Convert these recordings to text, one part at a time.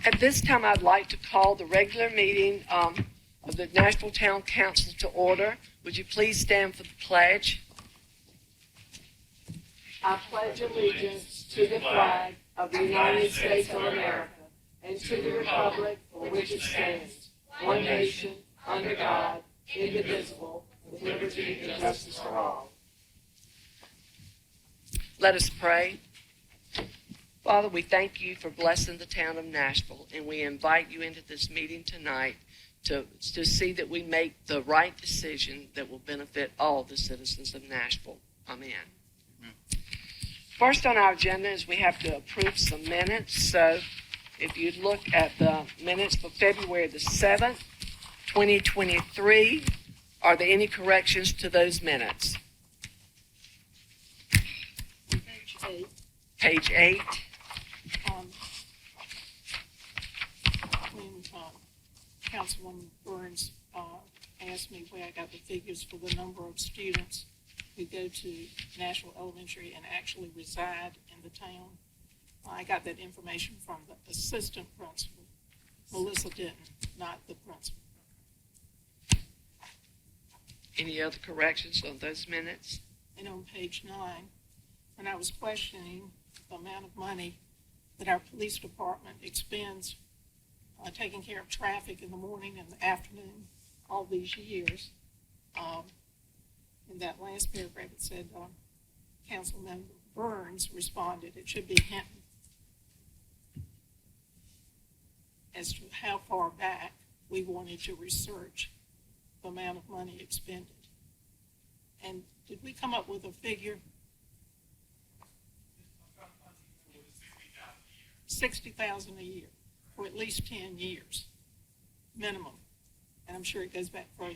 At this time, I'd like to call the regular meeting of the Nashville Town Council to order. Would you please stand for the pledge? I pledge allegiance to the flag of the United States of America and to the republic for which it stands, one nation, under God, indivisible, with liberty and justice for all. Let us pray. Father, we thank you for blessing the town of Nashville, and we invite you into this meeting tonight to see that we make the right decision that will benefit all the citizens of Nashville. Amen. First on our agenda is we have to approve some minutes. So if you look at the minutes for February the 7th, 2023, are there any corrections to those minutes? Page 8. Page 8. When Councilwoman Burns asked me where I got the figures for the number of students who go to Nashville Elementary and actually reside in the town, I got that information from the assistant principal, Melissa Denton, not the principal. Any other corrections on those minutes? And on page 9, when I was questioning the amount of money that our police department expends taking care of traffic in the morning and the afternoon all these years, in that last paragraph it said Councilmember Burns responded, it should be Hinton, as to how far back we wanted to research the amount of money expended. And did we come up with a figure? $60,000 a year for at least 10 years, minimum. And I'm sure it goes back further.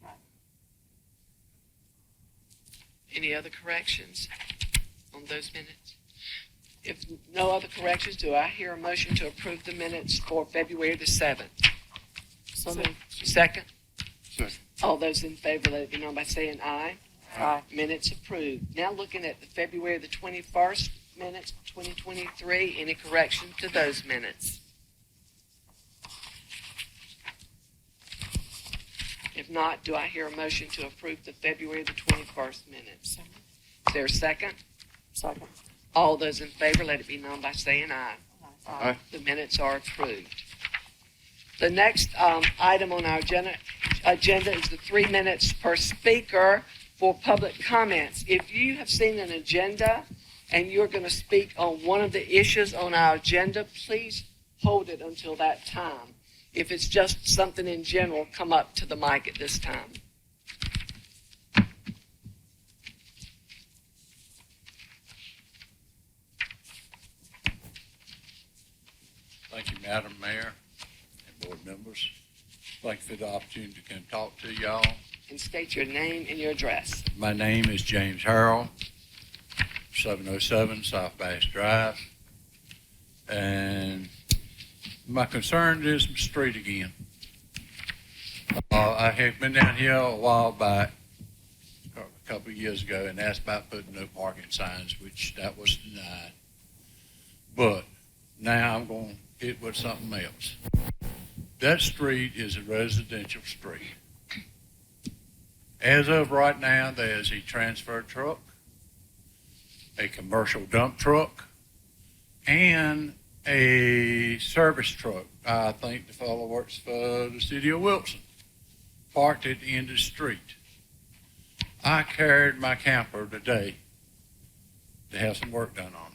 Right. Any other corrections on those minutes? If no other corrections, do I hear a motion to approve the minutes for February the 7th? So Second? Second. All those in favor, let it be known by saying aye. Aye. Minutes approved. Now looking at the February the 21st minutes, 2023, any correction to those minutes? If not, do I hear a motion to approve the February the 21st minutes? Is there a second? Second. All those in favor, let it be known by saying aye. Aye. The minutes are approved. The next item on our agenda is the 3 minutes per speaker for public comments. If you have seen an agenda and you're going to speak on one of the issues on our agenda, please hold it until that time. If it's just something in general, come up to the mic at this time. Thank you, Madam Mayor and board members. Thank you for the opportunity to come talk to y'all. And state your name and your address. My name is James Harrell, 707 South Bass Drive. And my concern is my street again. I have been down here a while back, a couple of years ago, and asked about putting no parking signs, which that was denied. But now I'm going to hit with something else. That street is a residential street. As of right now, there's a transfer truck, a commercial dump truck, and a service truck. I think the fellow works for the city of Wilson, parked at the end of the street. I carried my camper today to have some work done on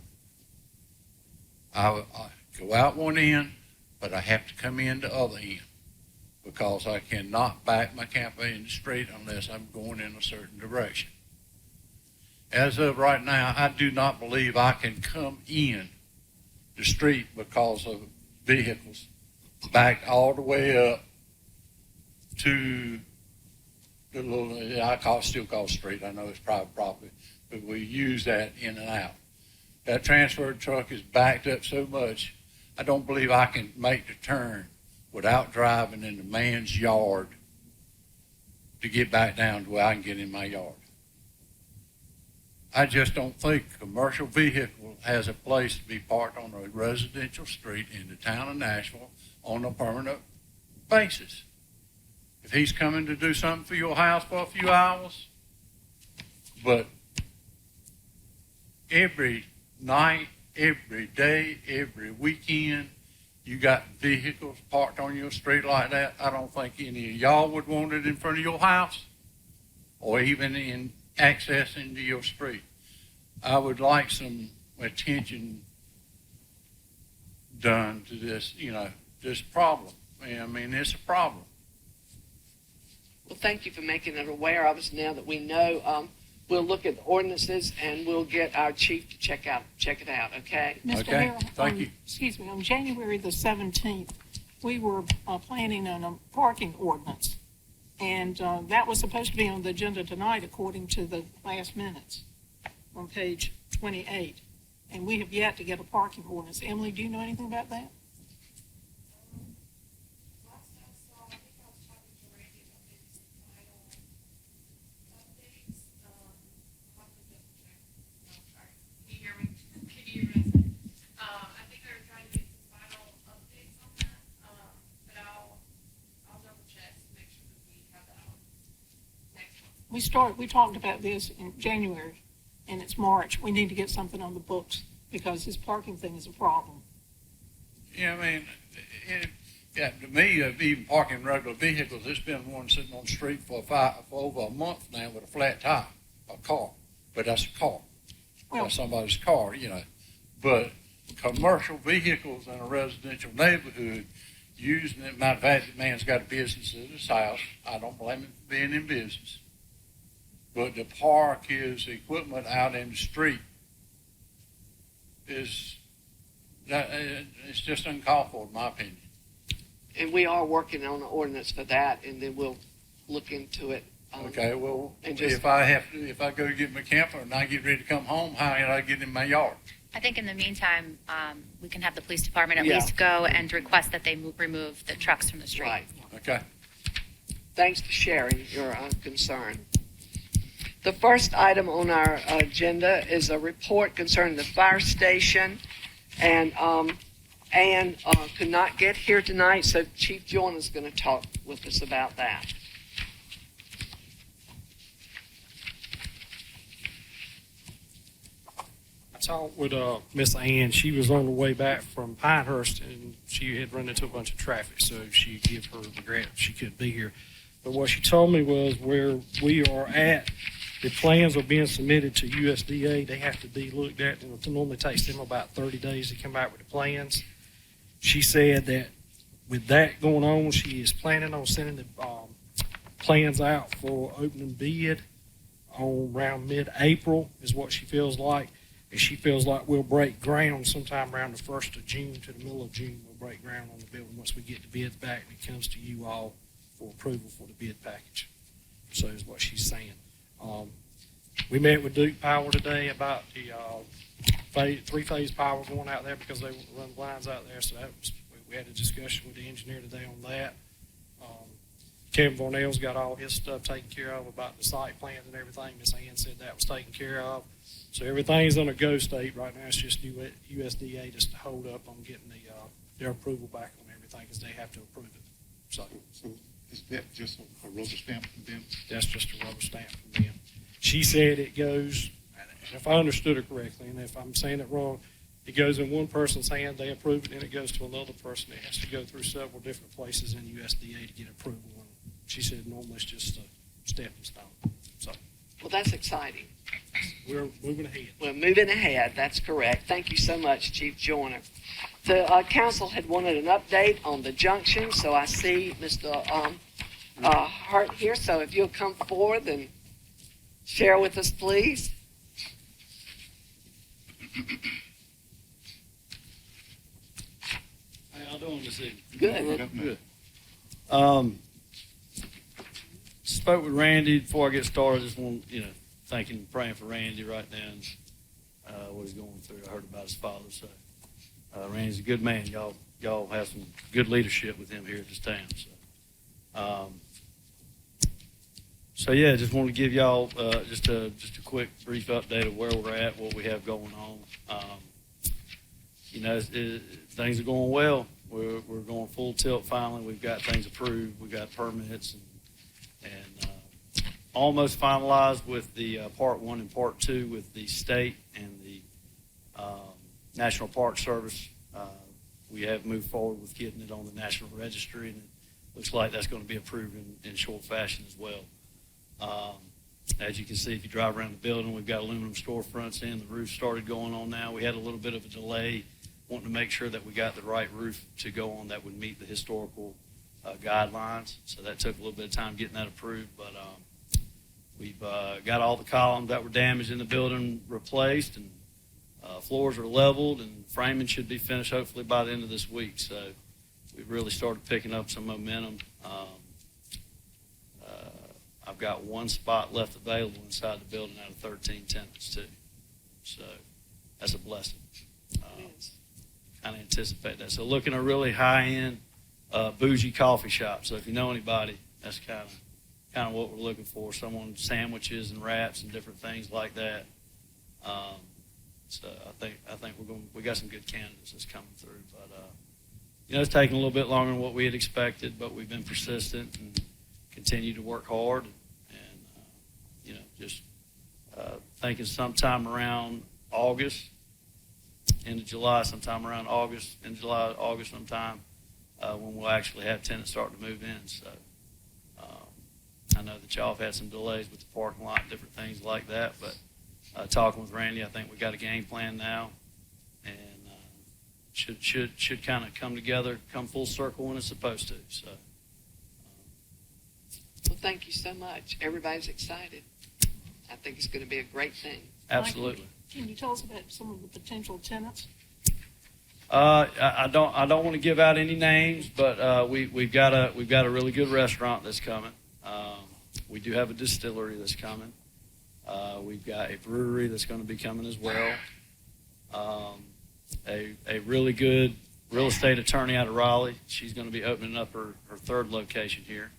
it. I go out one end, but I have to come in the other end because I cannot back my camper in the street unless I'm going in a certain direction. As of right now, I do not believe I can come in the street because of vehicles backed all the way up to the little, still call street. I know it's private property, but we use that in and out. That transfer truck is backed up so much, I don't believe I can make the turn without driving in the man's yard to get back down to where I can get in my yard. I just don't think a commercial vehicle has a place to be parked on a residential street in the town of Nashville on a permanent basis. If he's coming to do something for your house for a few hours, but every night, every day, every weekend, you got vehicles parked on your street like that, I don't think any of y'all would want it in front of your house or even in access into your street. I would like some attention done to this, this problem. I mean, it's a problem. Well, thank you for making it aware of us now that we know. We'll look at the ordinances and we'll get our chief to check it out, okay? Mr. Okay, Harrell, thank you. Excuse me, on January the 17th, we were planning on a parking ordinance. And that was supposed to be on the agenda tonight, according to the last minutes on page 28. And we have yet to get a parking ordinance. Emily, do you know anything about that? Last I saw, I think I was talking to Randy about maybe some final updates. I'll have to double check. No, sorry. Can you hear me? Can you hear me? I think they were trying to get some final updates on that. But I'll double check to make sure that we have that on next month. We talked about this in January, and it's March. We need to get something on the books because this parking thing is a problem. Yeah, I mean, to me, even parking regular vehicles, there's been one sitting on the street for over a month now with a flat tire, a car. But that's a car. Well- That's somebody's car, But commercial vehicles in a residential neighborhood, using it, matter of fact, the man's got a business at his house. I don't blame him for being in business. But to park his equipment out in the street it's just uncalled for, in my opinion. And we are working on an ordinance for that, and then we'll look into it. Okay, well, and just- if I go get my camper and I get ready to come home, how can I get in my yard? I think in the meantime, we can have the police department at Yeah. least go and request that they remove the trucks from the street. Right. Okay. Thanks for sharing your concern. The first item on our agenda is a report concerning the fire station, and Ann could not get here tonight, so Chief Jordan is going to talk with us about that. I talked with Miss Ann. She was on the way back from Pinehurst, and she had run into a bunch of traffic, so she gave her regret she couldn't be here. But what she told me was where we are at, the plans are being submitted to USDA. They have to be looked at, and it normally takes them about 30 days to come back with the plans. She said that with that going on, she is planning on sending the plans out for opening bid on around mid-April is what she feels like. And she feels like we'll break ground sometime around the 1st of June to the middle of June. We'll break ground on the building once we get the bids back and it comes to you all for approval for the bid package. So is what she's saying. We met with Duke Power today about the three-phase power going out there because they run lines out there. So that was, we had a discussion with the engineer today on that. Kevin Vornell's got all his stuff taken care of about the site plans and everything. Miss Ann said that was taken care of. So everything's on a go state right now. It's just USDA just to hold up on getting their approval back on everything because they have to approve it. So Is that just a rubber stamp from them? that's just a rubber stamp from them. She said it goes, and if I understood her correctly, and if I'm saying it wrong, it goes in one person's hand, they approve it, and it goes to another person. It has to go through several different places in USDA to get approval. And she said normally it's just a stepping stone. So Well, that's exciting. we're moving ahead. We're moving ahead. That's correct. Thank you so much, Chief Joyner. The council had wanted an update on the junction, so I see Mr. Hart here. So if you'll come forward and share with us, please. How y'all doing this evening? Good. Good. Spoke with Randy before I get started. Just want thanking and praying for Randy right now and what he's going through. I heard about his father, so Randy's a good man. Y'all have some good leadership with him here at this town. So So yeah, just want to give y'all just a quick brief update of where we're at, what we have going on. Things are going well. We're going full tilt finally. We've got things approved. We've got permits and almost finalized with the Part 1 and Part 2 with the state and the National Park Service. We have moved forward with getting it on the National Registry, and it looks like that's going to be approved in short fashion as well. As you can see, if you drive around the building, we've got aluminum storefronts in. The roof started going on now. We had a little bit of a delay wanting to make sure that we got the right roof to go on that would meet the historical guidelines. So that took a little bit of time getting that approved, but we've got all the columns that were damaged in the building replaced, and floors are leveled, and framing should be finished hopefully by the end of this week. So we've really started picking up some momentum. I've got one spot left available inside the building out of 13 tenants too. So that's a blessing. Kind of anticipate that. So looking at a really high-end, bougie coffee shop. So if you know anybody, that's kind of what we're looking for. Someone sandwiches and wraps and different things like that. So I think we got some good candidates that's coming through. But it's taking a little bit longer than what we had expected, but we've been persistent and continue to work hard. And just thinking sometime around August. End of July, sometime around August, in July, August sometime, when we'll actually have tenants start to move in. So I know that y'all have had some delays with the parking lot and different things like that, but talking with Randy, I think we got a game plan now, and should kind of come together, come full circle when it's supposed to. So. Well, thank you so much. Everybody's excited. I think it's going to be a great thing. Absolutely. Can you tell us about some of the potential tenants? I don't want to give out any names, but we've got a really good restaurant that's coming. We do have a distillery that's coming. We've got a brewery that's going to be coming as well. A really good real estate attorney out of Raleigh. She's going to be opening up her third location here.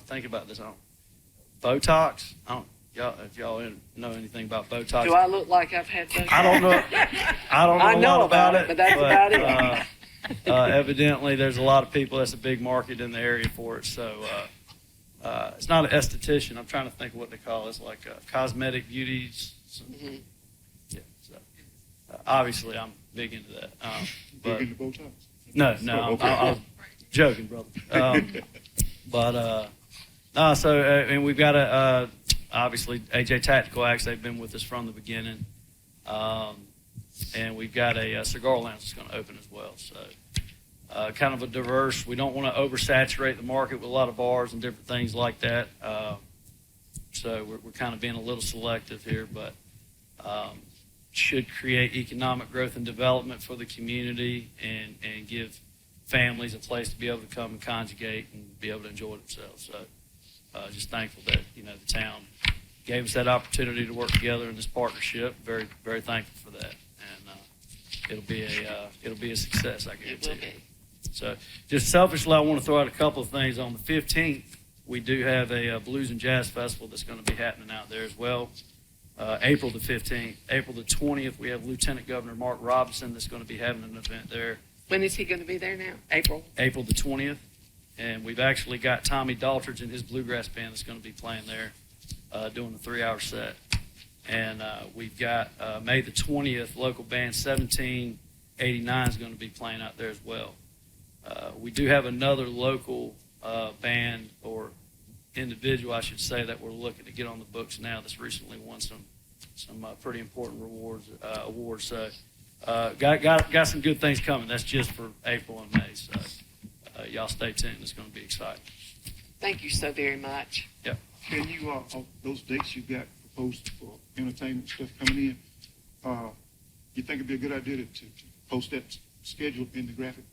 Think about this. Botox. If y'all know anything about Botox. Do I look like I've had Botox? I don't know. I know a lot about it, but that's about it. Evidently, there's a lot of people. That's a big market in the area for it. So it's not an esthetician. I'm trying to think of what they call it. It's like cosmetic beauties. Mm-hmm. Yeah. So obviously, I'm big into that. But Big into Botox? no, Oh, okay. I was joking, brother. And we've got obviously AJ Tactical Acts. They've been with us from the beginning, and we've got a cigar lounge that's going to open as well. So kind of a diverse. We don't want to oversaturate the market with a lot of bars and different things like that. So we're kind of being a little selective here, but should create economic growth and development for the community and give families a place to be able to come and conjugate and be able to enjoy themselves. So just thankful that the town gave us that opportunity to work together in this partnership. Very, very thankful for that, and it'll be a success, I guarantee. It will be. So just selfishly, I want to throw out a couple of things. On the 15th, we do have a blues and jazz festival that's going to be happening out there as well. April the 15th. April the 20th, we have Lieutenant Governor Mark Robinson that's going to be having an event there. When is he going to be there now? April? April the 20th. And we've actually got Tommy Daltridge and his bluegrass band that's going to be playing there, doing a 3-hour set. And we've got May the 20th, local band 1789 is going to be playing out there as well. We do have another local band or individual, I should say, that we're looking to get on the books now that's recently won some pretty important awards. So got some good things coming. That's just for April and May. So y'all stay tuned. It's going to be exciting. Thank you so very much. Yep. Can you, on those dates you got proposed for entertainment stuff coming in, you think it'd be a good idea to post that schedule in the graphic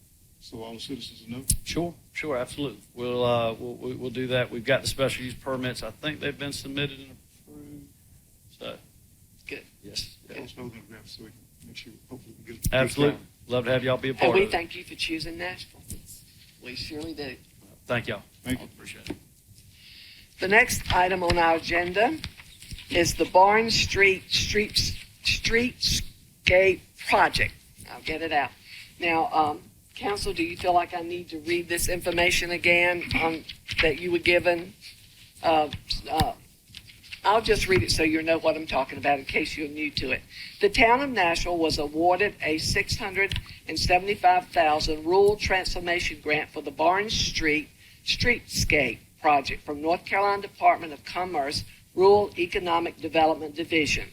so all the citizens know? Sure, absolutely. We'll do that. We've got the special use permits. I think they've been submitted and approved. So Good. yes. Yeah. Post those in the graphic so we can make sure, hopefully we can get. Absolutely. Love to have y'all be a And part we of it. thank you for choosing Nashville. We surely do. Thank y'all. Thank you. Appreciate it. The next item on our agenda is the Barnes Streetscape Project. I'll get it out. Now, council, do you feel like I need to read this information again that you were given? I'll just read it so you know what I'm talking about in case you're new to it. The town of Nashville was awarded a $675,000 rural transformation grant for the Barnes Streetscape Project from North Carolina Department of Commerce Rural Economic Development Division.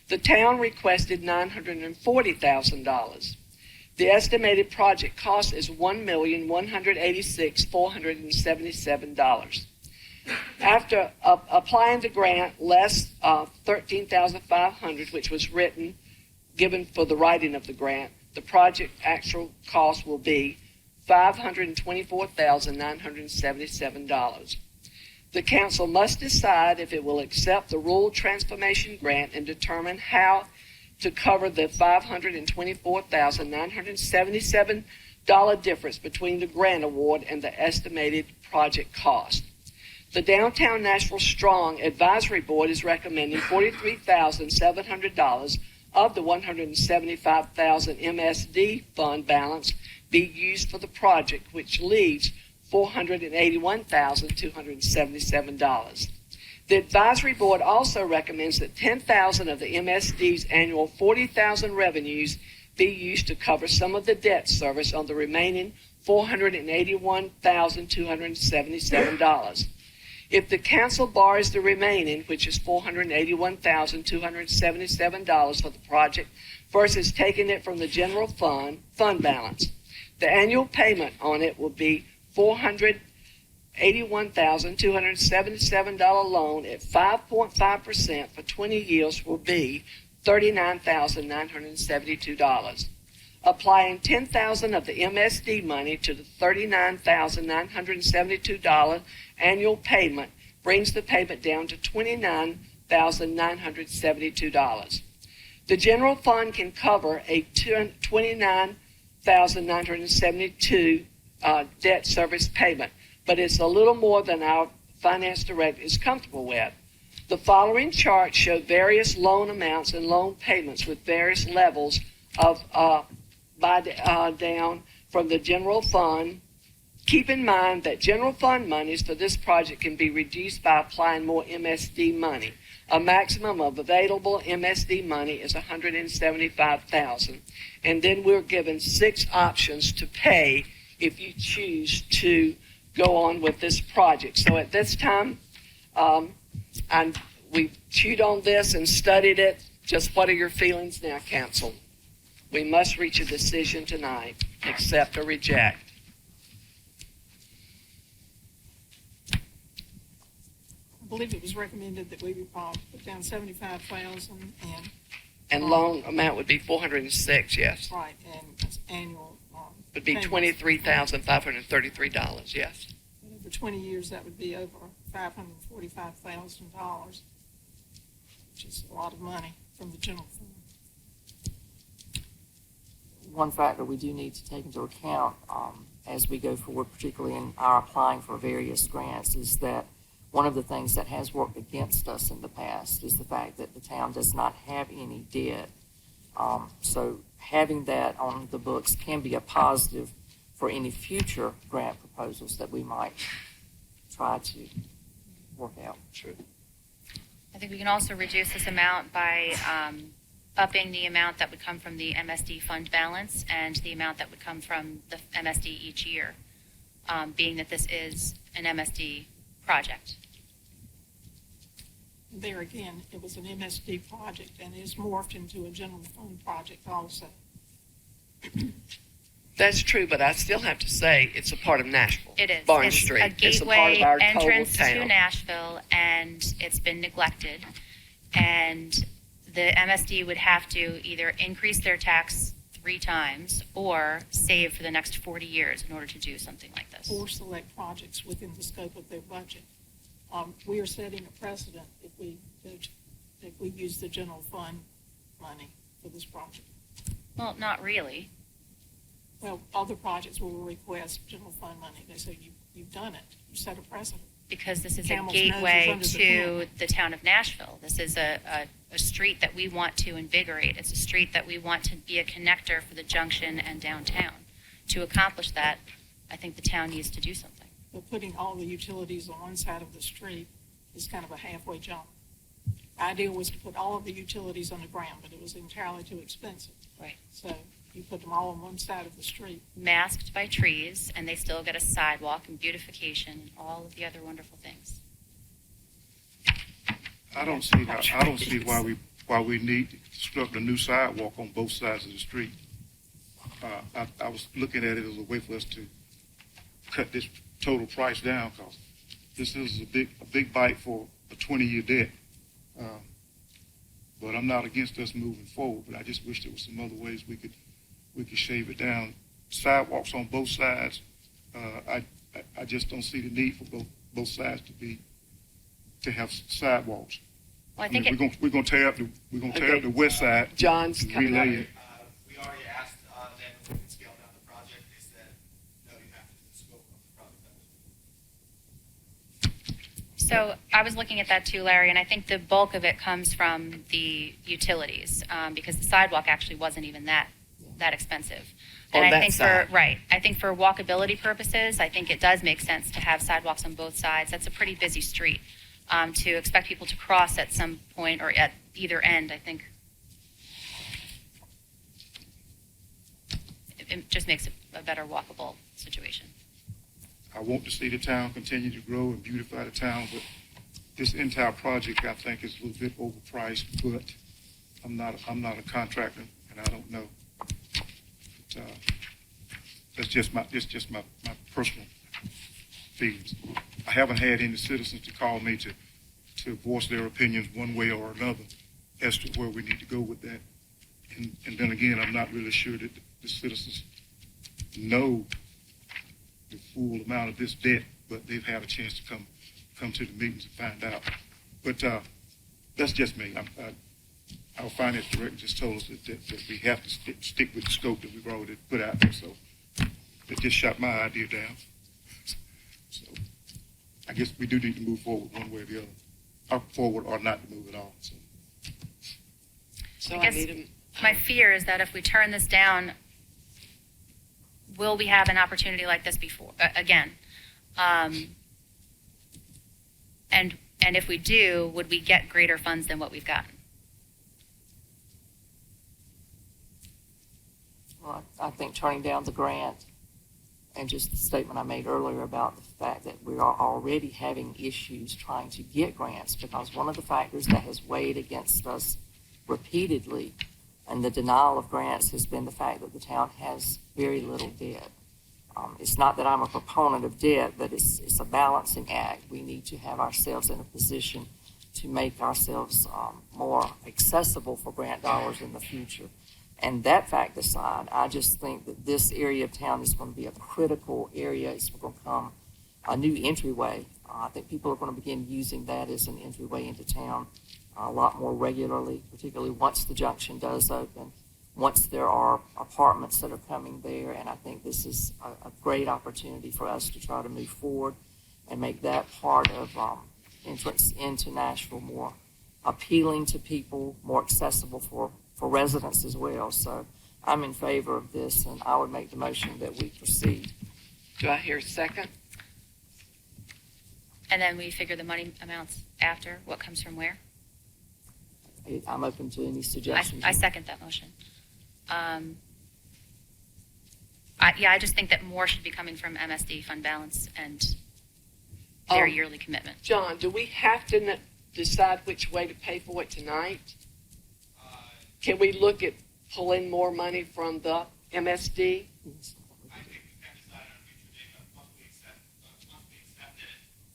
The town requested $940,000. The estimated project cost is $1,186,477. After applying the grant, less $13,500, which was given for the writing of the grant, the project actual cost will be $524,977. The council must decide if it will accept the rural transformation grant and determine how to cover the $524,977 difference between the grant award and the estimated project cost. The Downtown Nashville Strong Advisory Board is recommending $43,700 of the $175,000 MSD fund balance be used for the project, which leaves $481,277. The Advisory Board also recommends that $10,000 of the MSD's annual $40,000 revenues be used to cover some of the debt service on the remaining $481,277. If the council borrows the remaining, which is $481,277 for the project, versus taking it from the general fund balance, the annual payment on it will be $481,277 loan at 5.5% for 20 years will be $39,972. Applying $10,000 of the MSD money to the $39,972 annual payment brings the payment down to $29,972. The general fund can cover a $29,972 debt service payment, but it's a little more than our finance director is comfortable with. The following charts show various loan amounts and loan payments with various levels of down from the general fund. Keep in mind that general fund monies for this project can be reduced by applying more MSD money. A maximum of available MSD money is $175,000, and then we're given 6 options to pay if you choose to go on with this project. So at this time, we've chewed on this and studied it. Just what are your feelings now, council? We must reach a decision tonight, accept or reject. I believe it was recommended that we would put down 75,000 And loan amount would be 406, yes. right, and it's annual. Would be payments. $23,533, yes. Over 20 years, that would be over $545,000, which is a lot of money from the general fund. One factor we do need to take into account as we go forward, particularly in our applying for various grants, is that one of the things that has worked against us in the past is the fact that the town does not have any debt. So having that on the books can be a positive for any future grant proposals that we might try to work out. True. I think we can also reduce this amount by upping the amount that would come from the MSD fund balance and the amount that would come from the MSD each year, being that this is an MSD project. There again, it was an MSD project and is morphed into a general fund project also. That's true, but I still have to say it's a part of Nashville. It is. Barnes It's Street. a It's a part gateway of our entrance total to town. Nashville, and it's been neglected. And the MSD would have to either increase their tax 3 times or save for the next 40 years in order to do something like this. Or select projects within the scope of their budget. We are setting a precedent if we use the general fund money for this project. Well, not really. Well, other projects will request general fund money. They say You've done it. You set a precedent. Because this is a Camel's nose is gateway under the to tent. the town of Nashville. This is a street that we want to invigorate. It's a street that we want to be a connector for the junction and downtown. To accomplish that, I think the town needs to do something. But putting all the utilities on one side of the street is kind of a halfway jump. Idea was to put all of the utilities on the ground, but it was entirely too expensive. Right. So you put them all on one side of the street. Masked by trees, and they still get a sidewalk and beautification and all of the other wonderful things. I don't see why we need to construct a new sidewalk on both sides of the street. I was looking at it as a way for us to cut this total price down, because this is a big bite for a 20-year debt. But I'm not against us moving forward, but I just wish there was some other ways we could shave it down. Sidewalks on both sides, I just don't see the need for both sides to have sidewalks. Well, I think we're gonna tear up the west side. John's and coming up. relay it. We already asked them if we can scale down the project. They said, no, you have to do the scope of the project. so. I was looking at that too, Larry, and I think the bulk of it comes from the utilities, because the sidewalk actually wasn't even that expensive. And On I that think side. I think for walkability purposes, I think it does make sense to have sidewalks on both sides. That's a pretty busy street. To expect people to cross at some point or at either end, I think it just makes it a better walkable situation. I want to see the town continue to grow and beautify the town, but this entire project, I think, is a little bit overpriced, but I'm not a contractor, and I don't know. But, that's just my personal feelings. I haven't had any citizens to call me to voice their opinions one way or another as to where we need to go with that. And then again, I'm not really sure that the citizens know the full amount of this debt, but they've had a chance to come to the meetings and find out. But that's just me. Our finance director just told us that we have to stick with the scope that we've already put out there. So it just shot my idea down. So I guess we do need to move forward one way or the other, or forward or not to move at all. So I I guess- need him. My fear is that if we turn this down, will we have an opportunity like this before again? And if we do, would we get greater funds than what we've gotten? Well, I think turning down the grant and just the statement I made earlier about the fact that we are already having issues trying to get grants, because one of the factors that has weighed against us repeatedly and the denial of grants has been the fact that the town has very little debt. It's not that I'm a proponent of debt, but it's a balancing act. We need to have ourselves in a position to make ourselves more accessible for grant dollars in the future. And that fact aside, I just think that this area of town is going to be a critical area. It's going to become a new entryway. I think people are going to begin using that as an entryway into town a lot more regularly, particularly once the junction does open, once there are apartments that are coming there. And I think this is a great opportunity for us to try to move forward and make that part of entrance into Nashville more appealing to people, more accessible for residents as well. So I'm in favor of this, and I would make the motion that we proceed. Do I hear a second? And then we figure the money amounts after, what comes from where? I'm open to any suggestions. I second that motion. I just think that more should be coming from MSD fund balance and their yearly commitment. John, do we have to decide which way to pay for it tonight? Can we look at pulling more money from the MSD? I think we can decide on a future date, but once we accept it,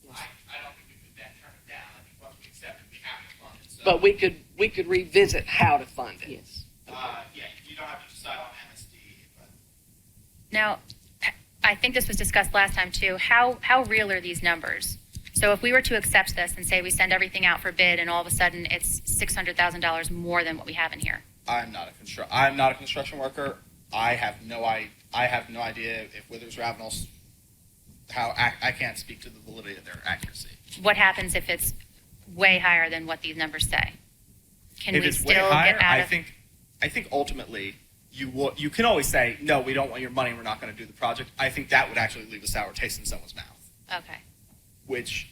I don't think we could then turn it down. I think once we accept it, we have to fund it. So, But we could revisit how to fund it. Yes. yeah, you don't have to decide on MSD, but Now, I think this was discussed last time too. How real are these numbers? So if we were to accept this and say we send everything out for bid and all of a sudden it's $600,000 more than what we have in here. I'm not a construction worker. I have no idea if Withers Ravenel's I can't speak to the validity of their accuracy. What happens if it's way higher than what these numbers say? Can If we it's way still higher, get out I of? think ultimately you can always say, no, we don't want your money, we're not going to do the project. I think that would actually leave a sour taste in someone's mouth. Okay. Which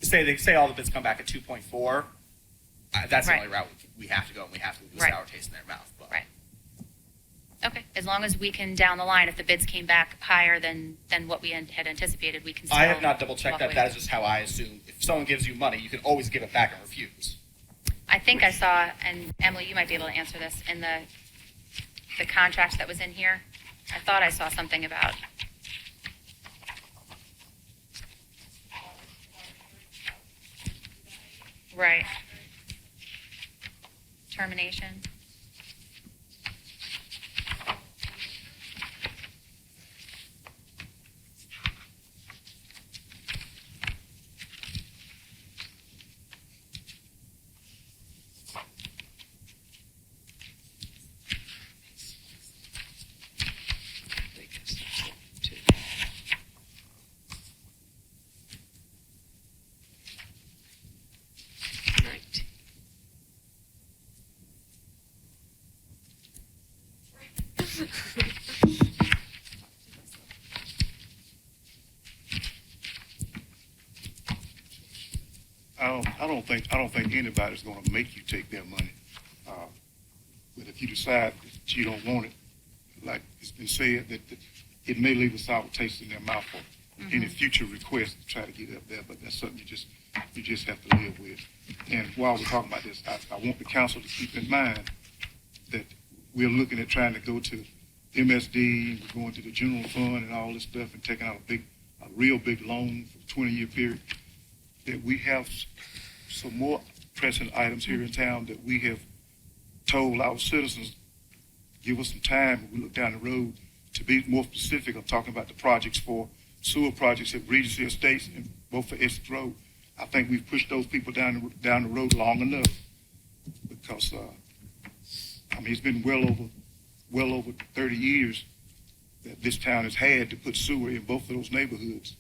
say all the bids come back at 2.4, that's the Right. only route we have to go, and we have to leave a Right. sour taste in their mouth. But Right. Okay, as long as we can, down the line, if the bids came back higher than what we had anticipated, we can still. I have not double checked walk that. away. That is just how I assume. If someone gives you money, you can always give it back and refuse. I think I saw, and Emily, you might be able to answer this, in the contract that was in here. I thought I saw something about, right, termination. I think it's two. Nineteen. I don't think anybody's gonna make you take their money. But if you decide that you don't want it, like it's been said, that it may leave a sour taste in their mouth for any future request to try to get up there, but that's something you just have to live with. And while we're talking about this, I want the council to keep in mind that we're looking at trying to go to MSD, and we're going to the general fund and all this stuff, and taking out a real big loan for a 20-year period. That we have some more pressing items here in town that we have told our citizens, give us some time, when we look down the road, to be more specific. I'm talking about the projects for sewer projects at Regency Estates and both for Essex Road. I think we've pushed those people down the road long enough, because it's been well over 30 years that this town has had to put sewer in both of those neighborhoods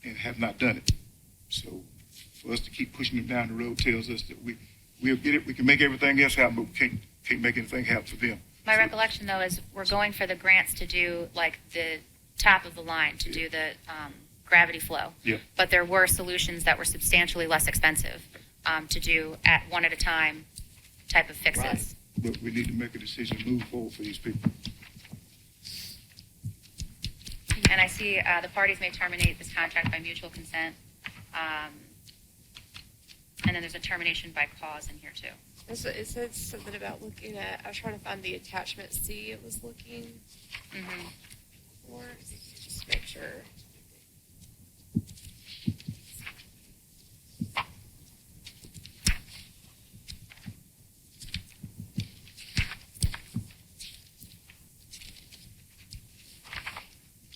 and have not done it. So for us to keep pushing them down the road tells us that we'll get it. We can make everything else happen, but we can't make anything happen for them. My So- recollection, though, is we're going for the grants to do, like, the top of the line, to do the gravity flow. Yeah. But there were solutions that were substantially less expensive to do at one at a time type of fixes. Right. But we need to make a decision to move forward for these people. And I see the parties may terminate this contract by mutual consent. And then there's a termination by cause in here, too. It said something about looking at, I was trying to find the attachment C it was looking Mhm. for, just make sure.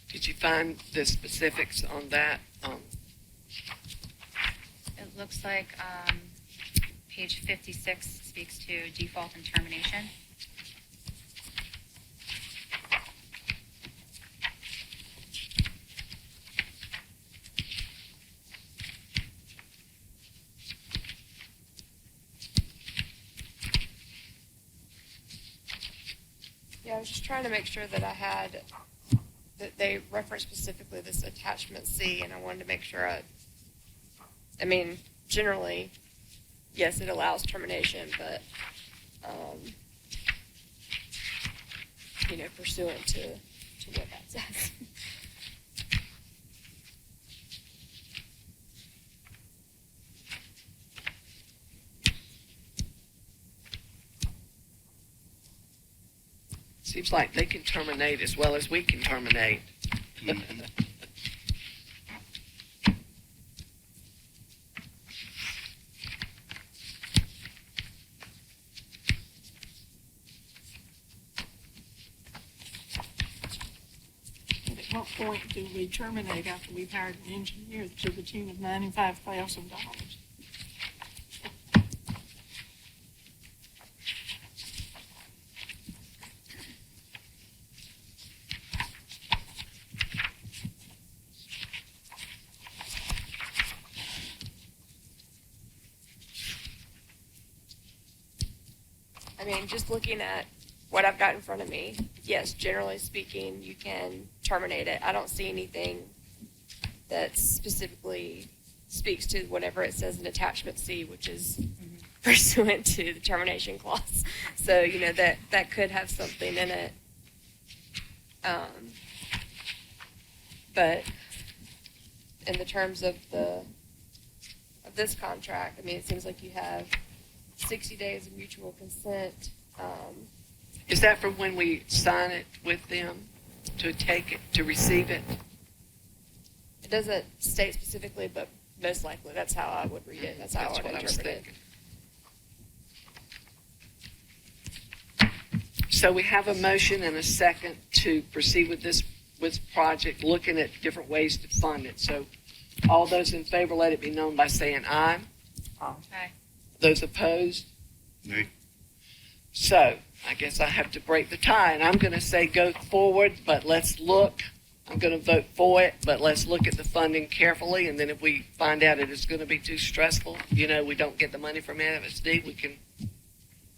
Did you find the specifics on that? It looks like page 56 speaks to default and termination. Yeah, I was just trying to make sure that that they referenced specifically this attachment C, and I wanted to make sure I mean, generally, yes, it allows termination, but, pursuant to what that says. Seems like they can terminate as well as we can terminate. But at what point do we terminate after we've hired an engineer to the tune of $95,000? I mean, just looking at what I've got in front of me, yes, generally speaking, you can terminate it. I don't see anything that specifically speaks to whatever it says in attachment C, which is pursuant to the termination clause. So, you know, that could have something in it. But in the terms of this contract, I mean, it seems like you have 60 days of mutual consent. Is that for when we sign it with them to take it, to receive it? It doesn't state specifically, but most likely that's how I would read it. That's how I would what I was interpret it. thinking. So we have a motion and a second to proceed with this project, looking at different ways to fund it. So all those in favor, let it be known by saying aye. Aye. Those opposed? Nay. So I guess I have to break the tie, and I'm going to say go forward, but let's look. I'm going to vote for it, but let's look at the funding carefully, and then if we find out it is going to be too stressful, you know, we don't get the money from MSD, we can,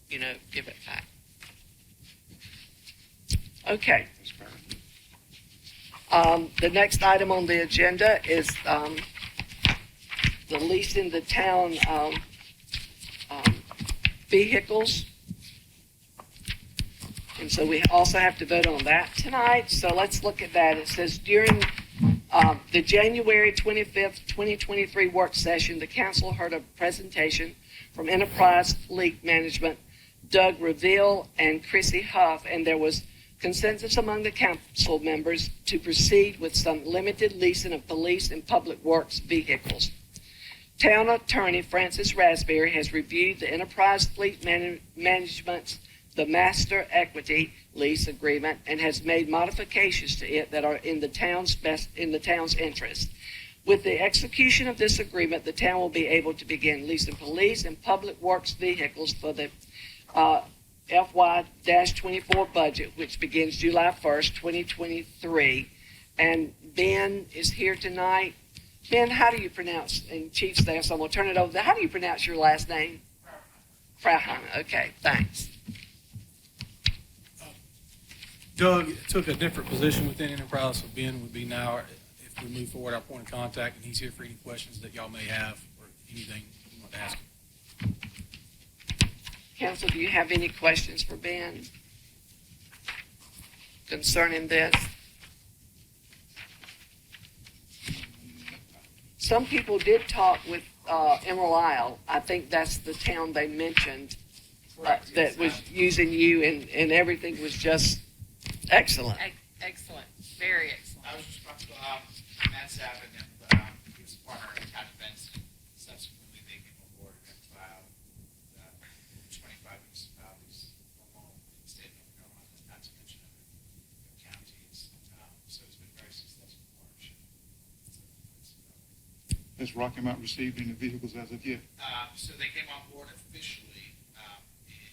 you know, give it back. Okay. That's fair. The next item on the agenda is the leasing the town vehicles. And so we also have to vote on that tonight. So let's look at that. It says during the January 25th, 2023 work session, the council heard a presentation from Enterprise Fleet Management, Doug Reville and Chrissy Huff, and there was consensus among the council members to proceed with some limited leasing of police and public works vehicles. Town Attorney Francis Raspberry has reviewed the Enterprise Fleet Management's the master equity lease agreement and has made modifications to it that are in the town's interest. With the execution of this agreement, the town will be able to begin leasing police and public works vehicles for the FY-24 budget, which begins July 1st, 2023. And Ben is here tonight. Ben, how do you pronounce, and Chief's there, so I'm going to turn it over. How do you pronounce your last name? Frauheimer. Okay, thanks. Doug took a different position within Enterprise, so Ben would be now, if we move forward, our point of contact, and he's here for any questions that y'all may have or anything you want to ask him. Council, do you have any questions for Ben concerning this? Some people did talk with Emerald Isle. I think that's the town they mentioned that was using you, and everything was just excellent. Excellent, very excellent. I was responsible, Matt Savin and, he was a partner in Town Benson. Subsequently, they came aboard and filed, 25 municipalities along the state of North Carolina, not to mention other counties. So it's been a very successful partnership. Has Rocky Mount received any vehicles as of yet? So they came on board officially, in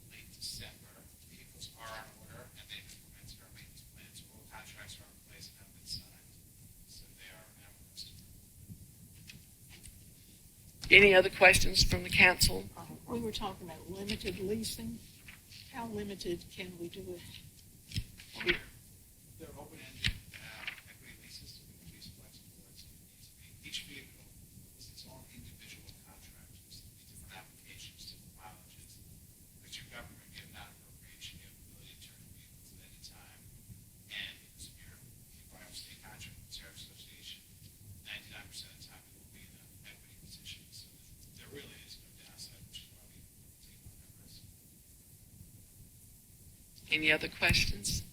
late December. Vehicles are on order and they've implemented our maintenance plans. All contracts are in place and have been signed. So they are now customer. Any other questions from the council? We were talking about limited leasing. How limited can we do it? They're open-ended equity leases, so we can be as flexible as it needs to be. Each vehicle is its own individual contract, with different applications, different mileages. But your government, you have non-appropriation, you have the ability to turn the vehicles at any time. And because of your Ohio State Contract and Tariff Association, 99% of the time it will be in an equity position. So there really is no downside, which is why we take on that risk. Any other questions?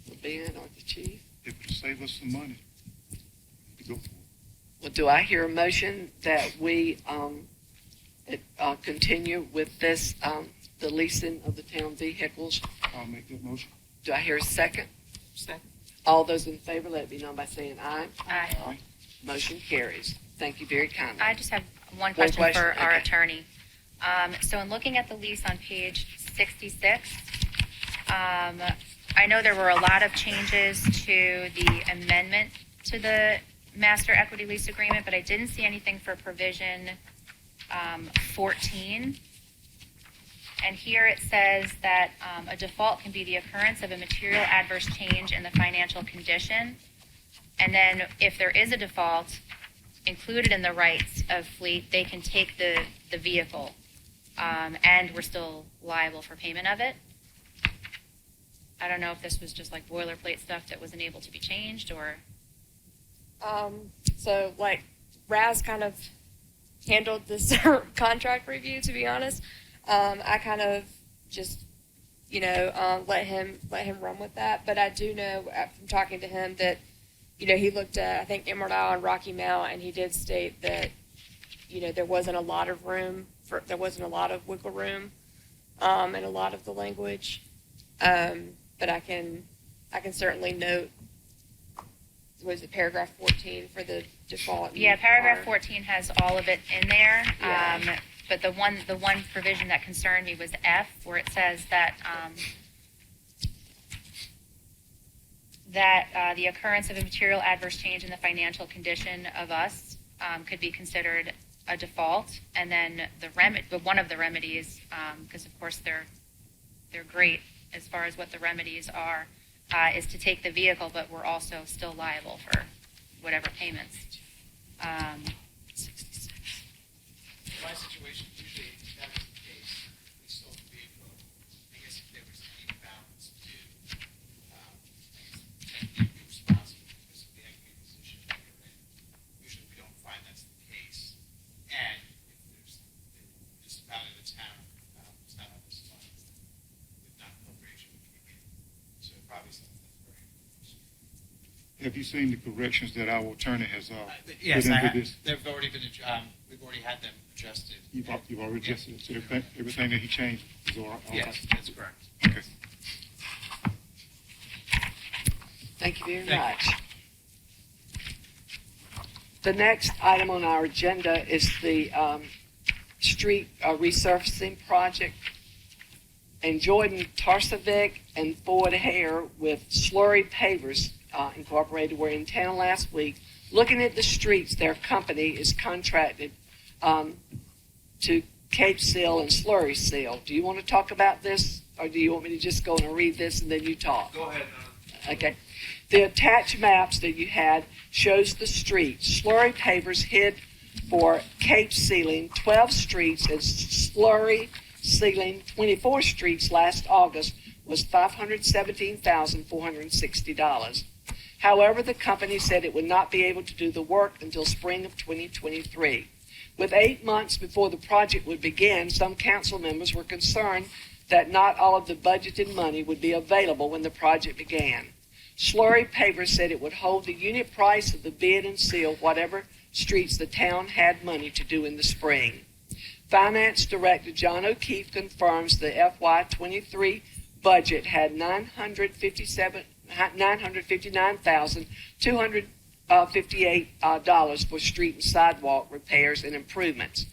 For Ben or the chief? If it'll save us some money, to go for it. Well, do I hear a motion that we continue with this, the leasing of the town vehicles? I'll make that motion. Do I hear a second? Second. All those in favor, let it be known by saying aye. Aye. Aye. Motion carries. Thank you very kindly. I just have one question question, for our okay. attorney. So in looking at the lease on page 66, I know there were a lot of changes to the amendment to the master equity lease agreement, but I didn't see anything for provision 14. And here it says that a default can be the occurrence of a material adverse change in the financial condition. And then if there is a default included in the rights of fleet, they can take the vehicle, and we're still liable for payment of it. I don't know if this was just like boilerplate stuff that wasn't able to be changed, or... So like Raz kind of handled this contract review, to be honest. I kind of just, let him run with that. But I do know from talking to him that, he looked at, I think, Emerald Isle and Rocky Mount, and he did state that, there wasn't a lot of wiggle room in a lot of the language. But I can certainly note, was it paragraph 14 for the default? Yeah, paragraph 14 has all of it in there. Yeah. But the one provision that concerned me was F, where it says that the occurrence of a material adverse change in the financial condition of us could be considered a default, and then one of the remedies, because of course they're great as far as what the remedies are, is to take the vehicle, but we're also still liable for whatever payments. In my situation, usually that is the case. We sold the vehicle. I guess if there was an imbalance due, I guess be responsible because of the equity position that you're in. Usually we don't find that's the case. And if there's the municipality of the town of this funds with non-appropriation came in. So probably something that's very important. Have you seen the corrections that our attorney has Yes, put into this? they've already been, we've already had them adjusted. You've already adjusted it, so everything that he changed is all right? Yes, that's correct. Okay. Thank you very Thank much. The next item on our agenda is the street resurfacing project. And Jordan Tarsovic and Ford Hare with Slurry Pavers Incorporated were in town last week looking at the streets. Their company is contracted to Cape Seal and Slurry Seal. Do you want to talk about this, or do you want me to just go and read this and then you talk? Go ahead. Okay. The attached maps that you had shows the streets. Slurry Pavers hid for Cape Sealing 12 streets, and Slurry Sealing 24 streets last August was $517,460. However, the company said it would not be able to do the work until spring of 2023. With 8 months before the project would begin, some council members were concerned that not all of the budgeted money would be available when the project began. Slurry Pavers said it would hold the unit price of the bid and seal whatever streets the town had money to do in the spring. Finance Director John O'Keefe confirms the FY23 budget had $959,258 for street and sidewalk repairs and improvements.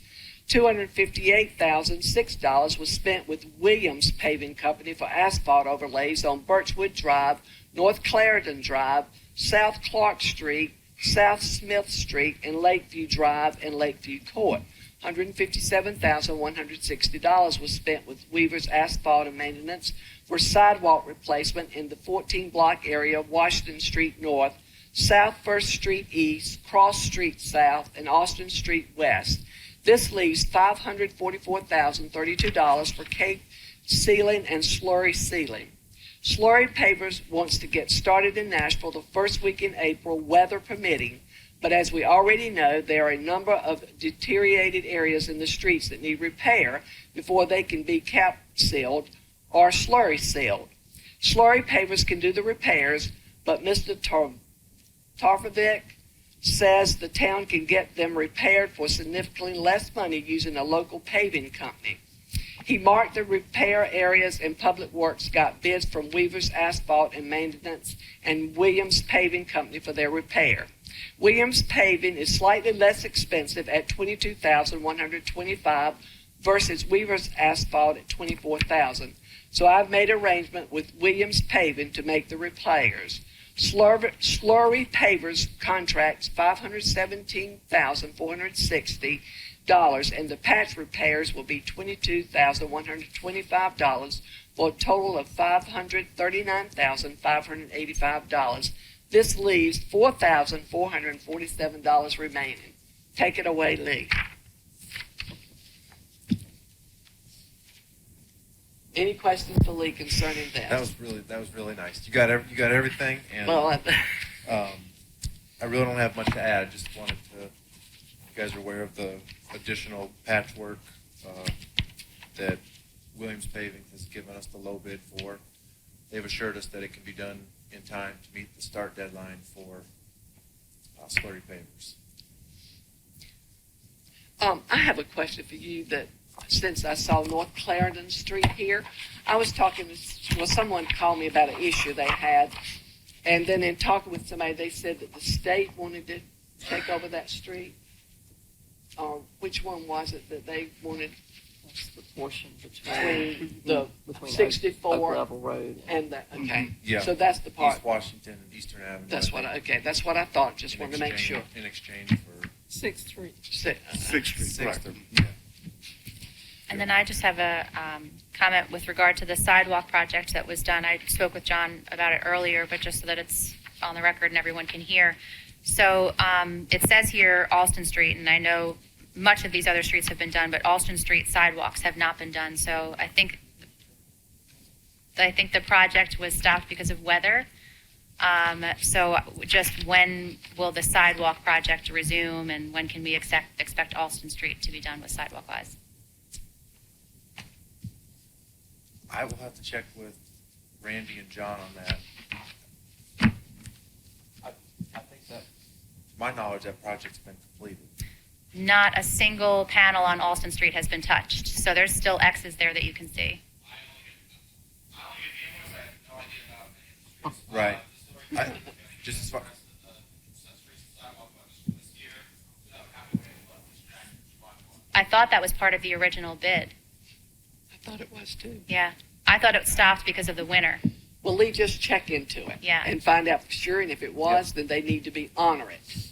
$258,006 was spent with Williams Paving Company for asphalt overlays on Birchwood Drive, North Clarendon Drive, South Clark Street, South Smith Street, and Lakeview Drive and Lakeview Court. $157,160 was spent with Weaver's Asphalt and Maintenance for sidewalk replacement in the 14-block area of Washington Street North, South 1st Street East, Cross Street South, and Austin Street West. This leaves $544,032 for Cape Sealing and Slurry Sealing. Slurry Pavers wants to get started in Nashville the first week in April, weather permitting, but as we already know, there are a number of deteriorated areas in the streets that need repair before they can be cap sealed or slurry sealed. Slurry Pavers can do the repairs, but Mr. Tarfovic says the town can get them repaired for significantly less money using a local paving company. He marked the repair areas, and Public Works got bids from Weaver's Asphalt and Maintenance and Williams Paving Company for their repair. Williams Paving is slightly less expensive at $22,125 versus Weaver's Asphalt at $24,000. So I've made arrangement with Williams Paving to make the repairs. Slurry Pavers contracts $517,460, and the patch repairs will be $22,125 for a total of $539,585. This leaves $4,447 remaining. Take it away, Lee. Any questions for Lee concerning this? That was really nice. You got everything, and Well, I really don't have much to add. Just wanted to. You guys are aware of the additional patchwork that Williams Paving has given us the low bid for. They've assured us that it can be done in time to meet the start deadline for slurry pavers. I have a question for you that since I saw North Clarendon Street here, I was talking to, someone called me about an issue they had, and then in talking with somebody, they said that the state wanted to take over that street. Which one was it that they wanted? That's the portion Between the between 64 Oak Level Road and that, okay. Yeah. So that's the part. East Washington and Eastern Avenue. That's what I thought. Just in wanted to make sure. exchange- In exchange for Sixth Street. Sixth Street, right. yeah. And then I just have a comment with regard to the sidewalk project that was done. I spoke with John about it earlier, but just so that it's on the record and everyone can hear. So it says here Alston Street, and I know much of these other streets have been done, but Alston Street sidewalks have not been done. So I think the project was stopped because of weather. So just when will the sidewalk project resume, and when can we expect Alston Street to be done with sidewalk-wise? I will have to check with Randy and John on that. I think that, to my knowledge, that project's been completed. Not a single panel on Alston Street has been touched, so there's still X's there that you can see. Right. Just as far. I thought that was part of the original bid. I thought it was too. Yeah. I thought it stopped because of the winter. Well, Lee, just check into it. Yeah. And find out for sure, and if it was, then they need to honor it.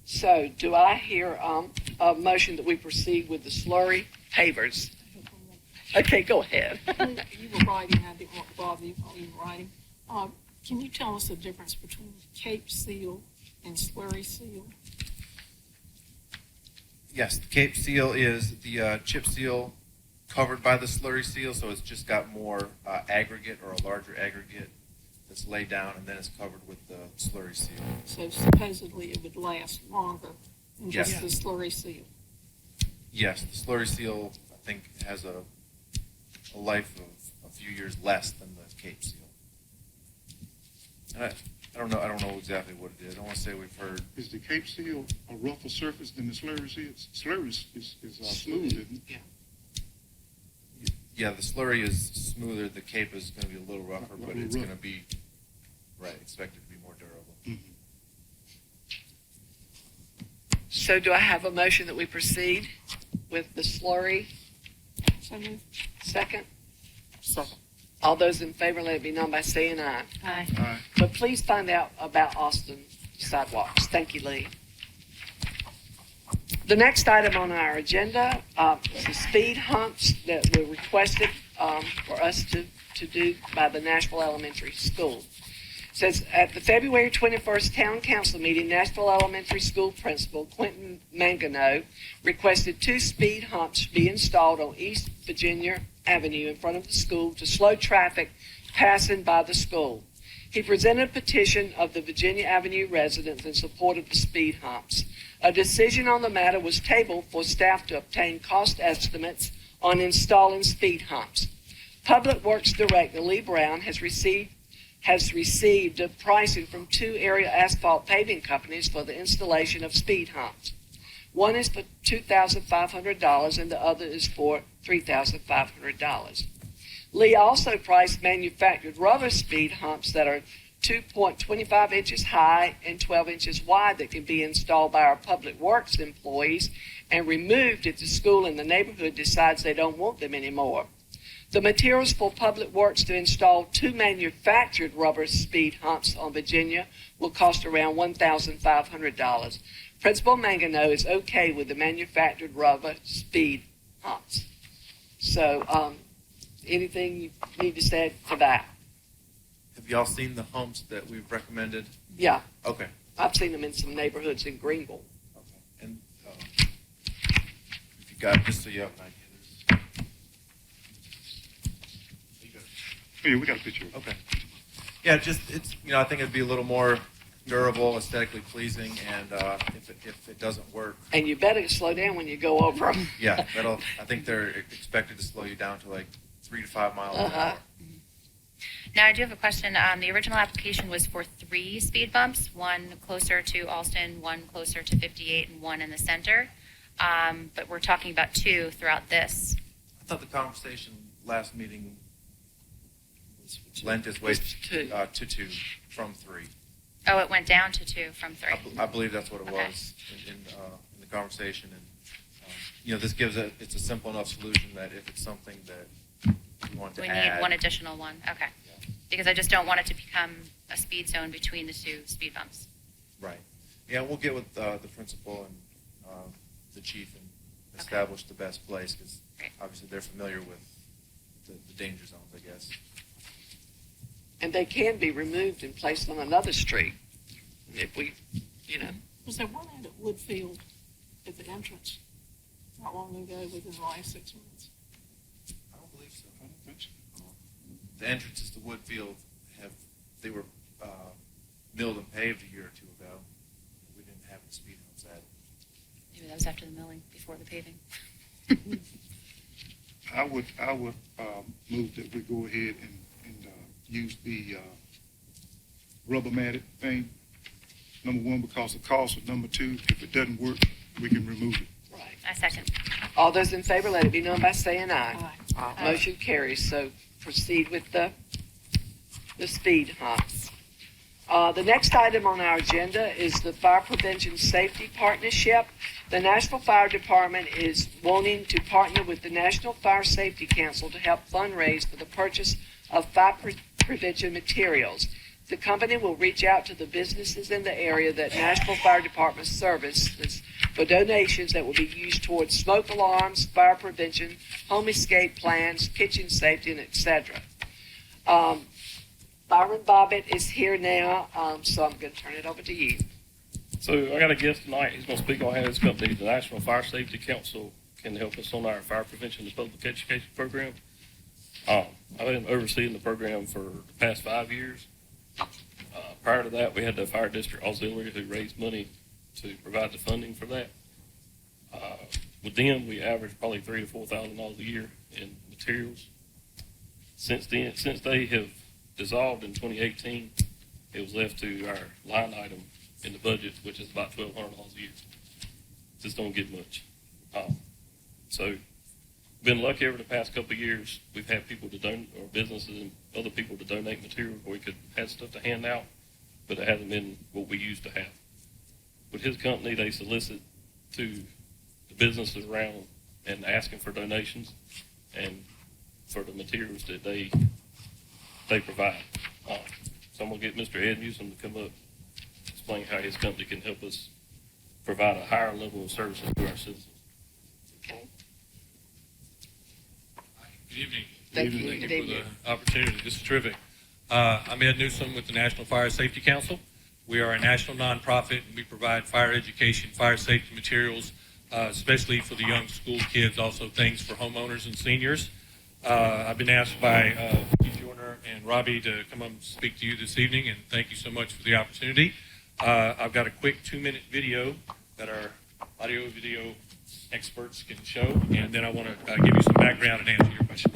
So, do I hear a motion that we proceed with the slurry pavers? Okay, go ahead. You were writing, I didn't want to bother you while you were writing. Can you tell us the difference between Cape Seal and Slurry Seal? Yes, the Cape Seal is the chip seal covered by the slurry seal, so it's just got more aggregate or a larger aggregate that's laid down, and then it's covered with the slurry seal. So supposedly it would last longer than Yes. just the Slurry Seal. Yes, the slurry seal, I think, has a life of a few years less than the Cape Seal. And I don't know exactly what it is. I want to say we've heard. Is the Cape Seal a rougher surface than the slurry seal? Slurry is smooth, isn't it? Yeah. Yeah, the slurry is smoother. The Cape is going to be a little rougher, but it's rough. going to be expected to be more durable. Mhm. So, do I have a motion that we proceed with the slurry? So moved. Second? Second. All those in favor, let it be known by saying aye. Aye. All right. But please find out about Austin sidewalks. Thank you, Lee. The next item on our agenda is the speed humps that were requested for us to do by the Nashville Elementary School. It says, at the February 21st Town Council meeting, Nashville Elementary School Principal Quentin Mangano requested 2 speed humps be installed on East Virginia Avenue in front of the school to slow traffic passing by the school. He presented a petition of the Virginia Avenue residents in support of the speed humps. A decision on the matter was tabled for staff to obtain cost estimates on installing speed humps. Public Works Director Lee Brown has received pricing from 2 area asphalt paving companies for the installation of speed humps. One is for $2,500 and the other is for $3,500. Lee also priced manufactured rubber speed humps that are 2.25 inches high and 12 inches wide that can be installed by our public works employees and removed if the school in the neighborhood decides they don't want them anymore. The materials for public works to install 2 manufactured rubber speed humps on Virginia will cost around $1,500. Principal Mangano is okay with the manufactured rubber speed humps. So, anything you need to say to that? Have y'all seen the humps that we've recommended? Yeah, Okay. I've seen them in some neighborhoods in Greenville. Okay. And if you got, just so you have an idea, Yeah, we got a picture. okay. Yeah, just it's I think it'd be a little more durable, aesthetically pleasing, and if it doesn't work, And you better slow down when you go over them. yeah, I think they're expected to slow you down to like 3 to 5 miles an hour. Now, I do have a question. The original application was for 3 speed bumps, one closer to Alston, one closer to 58, and one in the center. But we're talking about 2 throughout this. I thought the conversation last meeting lent its way to 2 from 3. Oh, it went down to 2 from 3. I believe that's what it Okay. was in the conversation, and this gives it's a simple enough solution that if it's something that you want to We add, need one additional one. Okay. Because I just don't want it to become a speed zone between the 2 speed bumps. right? Yeah, we'll get with the principal and the chief and establish the best place because Great. obviously they're familiar with the danger zones, I guess. And they can be removed and placed on another street if we, Was there one out at Woodfield at the entrance not long ago within the last 6 months? I don't believe so. I don't think so. The entrances to Woodfield they were milled and paved a year or 2 ago. We didn't have the speed humps added. Maybe that was after the milling, before the paving. I would move that we go ahead and use the rubber matted thing. Number 1, because of cost, but number 2, if it doesn't work, we can remove it. Right. I second. All those in favor, let it be known by saying aye. Aye. Motion carries. So proceed with the speed humps. The next item on our agenda is the Fire Prevention Safety Partnership. The Nashville Fire Department is wanting to partner with the National Fire Safety Council to help fundraise for the purchase of fire prevention materials. The company will reach out to the businesses in the area that Nashville Fire Department services for donations that will be used towards smoke alarms, fire prevention, home escape plans, kitchen safety, and etc. Byron Bobbitt is here now, so I'm going to turn it over to you. So I got a guest tonight. He's going to speak on how his company, the National Fire Safety Council, can help us on our fire prevention and public education program. I've been overseeing the program for the past 5 years. Prior to that, we had the Fire District Auxiliary who raised money to provide the funding for that. With them, we average probably $3,000 to $4,000 a year in materials. Since they have dissolved in 2018, it was left to our line item in the budget, which is about $1,200 a year. Just don't get much. So, been lucky over the past couple of years. We've had people to donate, or businesses and other people to donate material where we could have stuff to hand out, but it hasn't been what we used to have. With his company, they solicit to the businesses around and asking for donations and for the materials that they provide. So I'm going to get Mr. Ed Newsom to come up, explain how his company can help us provide a higher level of services to our citizens. Okay. Good evening. Thank you. Thank Good you for evening. the opportunity. This is terrific. I'm Ed Newsom with the National Fire Safety Council. We are a national nonprofit, and we provide fire education, fire safety materials, especially for the young school kids, also things for homeowners and seniors. I've been asked by Keith Joyner and Robbie to come up and speak to you this evening, and thank you so much for the opportunity. I've got a quick 2-minute video that our audio-video experts can show, and then I want to give you some background and answer your questions.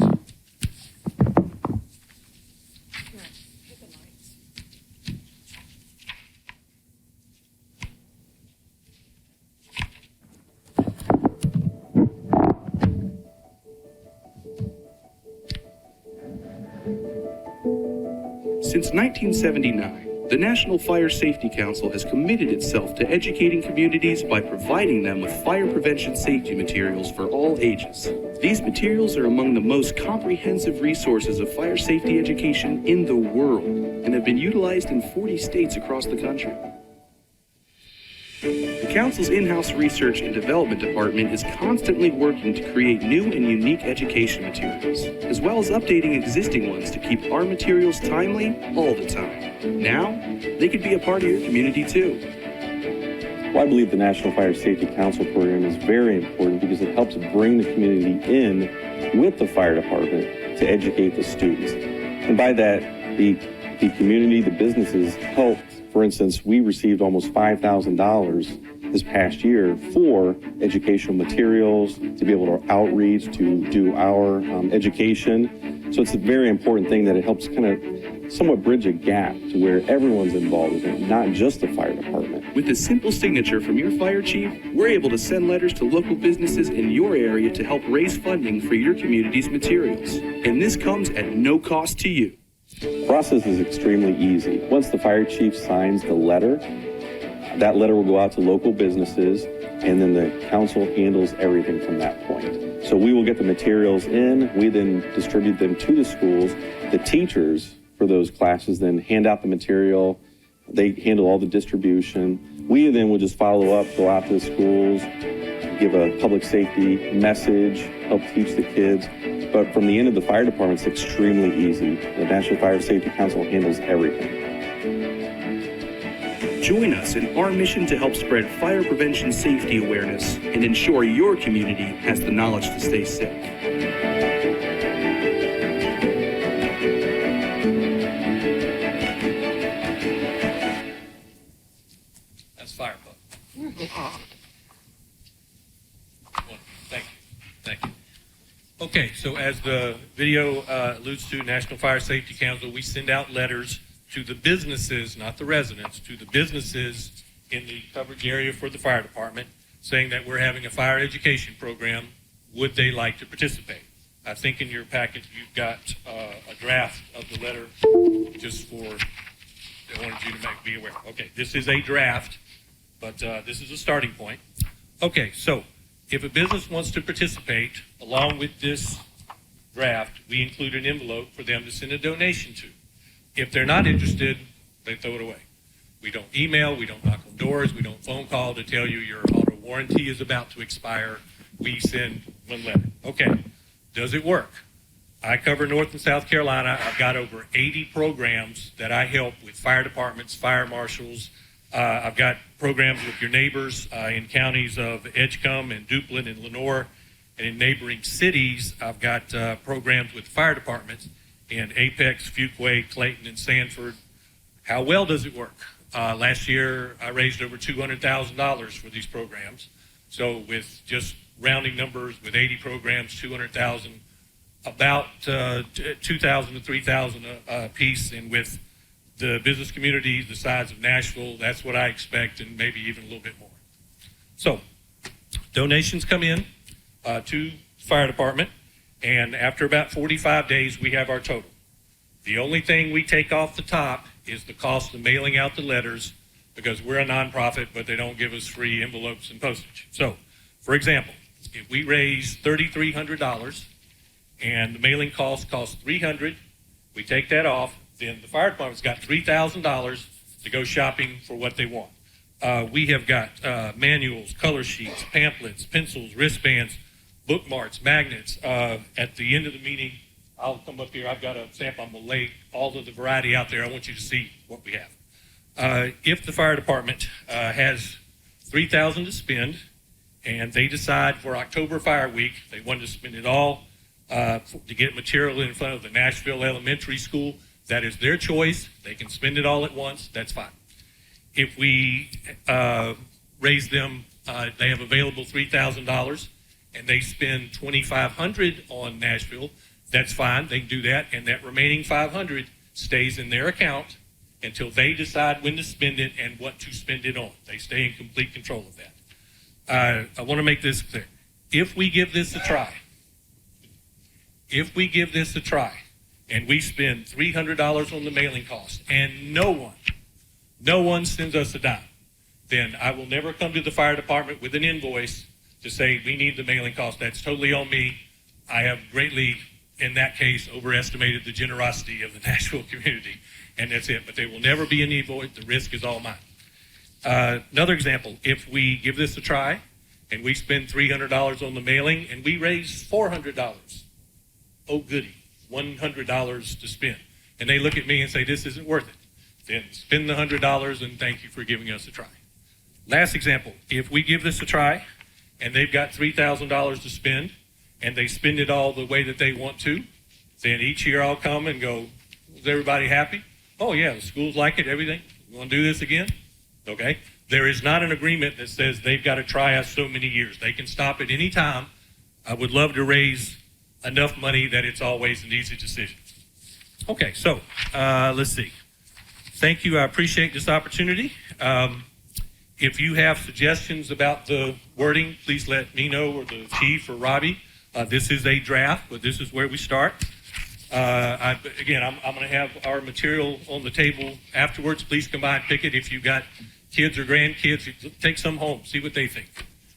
Since 1979, the National Fire Safety Council has committed itself to educating communities by providing them with fire prevention safety materials for all ages. These materials are among the most comprehensive resources of fire safety education in the world and have been utilized in 40 states across the country. The Council's in-house research and development department is constantly working to create new and unique education materials, as well as updating existing ones to keep our materials timely all the time. Now, they could be a part of your community too. Well, I believe the National Fire Safety Council program is very important because it helps bring the community in with the fire department to educate the students. And by that, the community, the businesses help. For instance, we received almost $5,000 this past year for educational materials, to be able to outreach, to do our education. So it's a very important thing that it helps kind of somewhat bridge a gap to where everyone's involved with it, not just the fire department. With a simple signature from your fire chief, we're able to send letters to local businesses in your area to help raise funding for your community's materials. And this comes at no cost to you. The process is extremely easy. Once the fire chief signs the letter, that letter will go out to local businesses, and then the council handles everything from that point. So we will get the materials in, we then distribute them to the schools. The teachers for those classes then hand out the material, they handle all the distribution. We then will just follow up, go out to the schools, give a public safety message, help teach the kids. But from the end of the fire department, it's extremely easy. The National Fire Safety Council handles everything. Join us in our mission to help spread fire prevention safety awareness and ensure your community has the knowledge to stay safe. That's fire pump. Thank you. Thank you. Okay, so as the video alludes to, National Fire Safety Council, we send out letters to the businesses, not the residents, to the businesses in the coverage area for the fire department, saying that we're having a fire education program. Would they like to participate? I think in your packet you've got a draft of the letter just for, I wanted you to be aware. Okay, this is a draft, but this is a starting point. Okay, so if a business wants to participate, along with this draft, we include an envelope for them to send a donation to. If they're not interested, they throw it away. We don't email, we don't knock on doors, we don't phone call to tell you your auto warranty is about to expire. We send one letter. Okay, does it work? I cover North and South Carolina. I've got over 80 programs that I help with fire departments, fire marshals. I've got programs with your neighbors in counties of Edgecombe and Duplin and Lenoir. And in neighboring cities, I've got programs with fire departments in Apex, Fuquay, Clayton, and Sanford. How well does it work? Last year, I raised over $200,000 for these programs. So with just rounding numbers, with 80 programs, $200,000, about $2,000 to $3,000 a piece. And with the business communities the size of Nashville, that's what I expect, and maybe even a little bit more. So donations come in to the fire department, and after about 45 days, we have our total. The only thing we take off the top is the cost of mailing out the letters, because we're a nonprofit, but they don't give us free envelopes and postage. So, for example, if we raise $3,300 and the mailing cost costs $300, we take that off, then the fire department's got $3,000 to go shopping for what they want. We have got manuals, color sheets, pamphlets, pencils, wristbands, bookmarks, magnets. At the end of the meeting, I'll come up here. I've got a sample. I'm going to lay all of the variety out there. I want you to see what we have. If the fire department has $3,000 to spend, and they decide for October Fire Week they want to spend it all to get material in front of the Nashville Elementary School, that is their choice. They can spend it all at once. That's fine. If we raise them, they have available $3,000, and they spend $2,500 on Nashville, that's fine. They can do that, and that remaining $500 stays in their account until they decide when to spend it and what to spend it on. They stay in complete control of that. I want to make this clear. If we give this a try, and we spend $300 on the mailing cost, and no one sends us a dime, then I will never come to the fire department with an invoice to say we need the mailing cost. That's totally on me. I have greatly, in that case, overestimated the generosity of the Nashville community, and that's it. But there will never be an invoice. The risk is all mine. Another example, if we give this a try and we spend $300 on the mailing and we raise $400, oh goody, $100 to spend. And they look at me and say, this isn't worth it. Then spend the $100 and thank you for giving us a try. Last example, if we give this a try and they've got $3,000 to spend and they spend it all the way that they want to, then each year I'll come and go, is everybody happy? Oh yeah, the schools like it, everything. You want to do this again? Okay. There is not an agreement that says they've got to try us so many years. They can stop at any time. I would love to raise enough money that it's always an easy decision. Okay, so let's see. Thank you. I appreciate this opportunity. If you have suggestions about the wording, please let me know or the chief or Robbie. This is a draft, but this is where we start. I'm going to have our material on the table afterwards. Please come by and pick it. If you've got kids or grandkids, take some home, see what they think.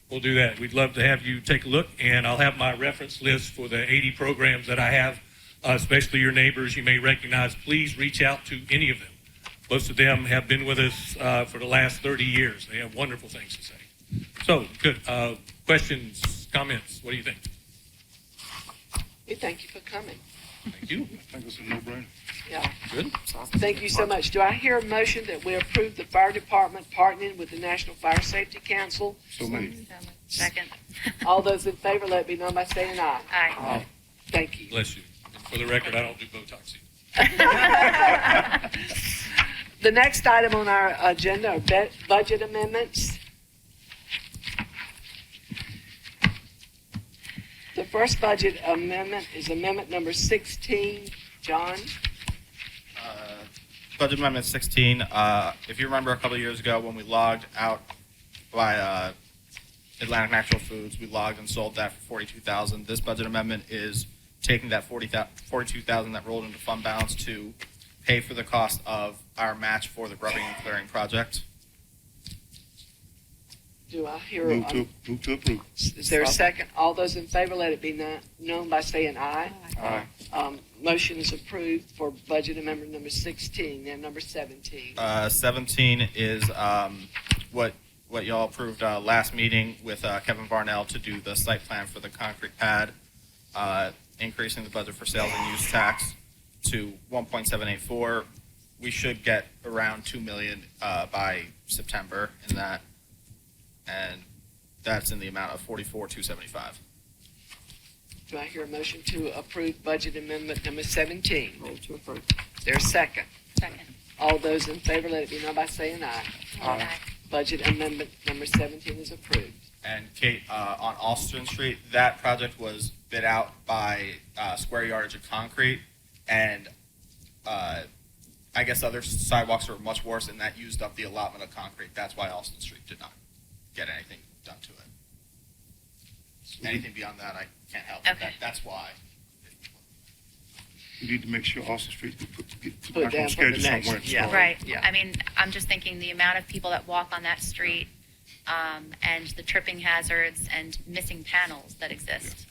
We'll do that. We'd love to have you take a look, and I'll have my reference list for the 80 programs that I have, especially your neighbors you may recognize. Please reach out to any of them. Most of them have been with us for the last 30 years. They have wonderful things to say. So, good. Questions, comments? What do you think? We thank you for coming. Thank you. I think it's a no-brainer. Yeah. Good. Thank you so much. Do I hear a motion that we approve the fire department partnering with the National Fire Safety Council? So many. Second. All those in favor, let it be known by saying aye. Aye. Thank you. Bless you. And for the record, I don't do Botox either. The next item on our agenda are budget amendments. The first budget amendment is amendment number 16. John? Budget Amendment 16. If you remember a couple of years ago when we logged out by Atlantic Natural Foods, we logged and sold that for $42,000. This budget amendment is taking that $42,000 that rolled into fund balance to pay for the cost of our match for the grubbing and clearing project. Do I hear Move to approve. Is there a second? All those in favor, let it be known by saying aye. Aye. Motion is approved for budget amendment number 16 and number 17. 17 is what y'all approved last meeting with Kevin Varnell to do the site plan for the concrete pad, increasing the budget for sales and use tax to 1.784. We should get around $2 million by September in that, and that's in the amount of $44,275. Do I hear a motion to approve budget amendment number 17? Move to approve. Is there a second? Second. All those in favor, let it be known by saying aye. Aye. Budget amendment number 17 is approved. And Kate, on Alston Street, that project was bid out by square yardage of concrete, and I guess other sidewalks were much worse, and that used up the allotment of concrete. That's why Alston Street did not get anything done to it. Anything beyond that, I can't help. Okay. That's why. We need to make sure Austin Street get Put back down on for the schedule next, somewhere. yeah. Right. Yeah. I mean, I'm just thinking the amount of people that walk on that street and the tripping hazards and missing panels that exist.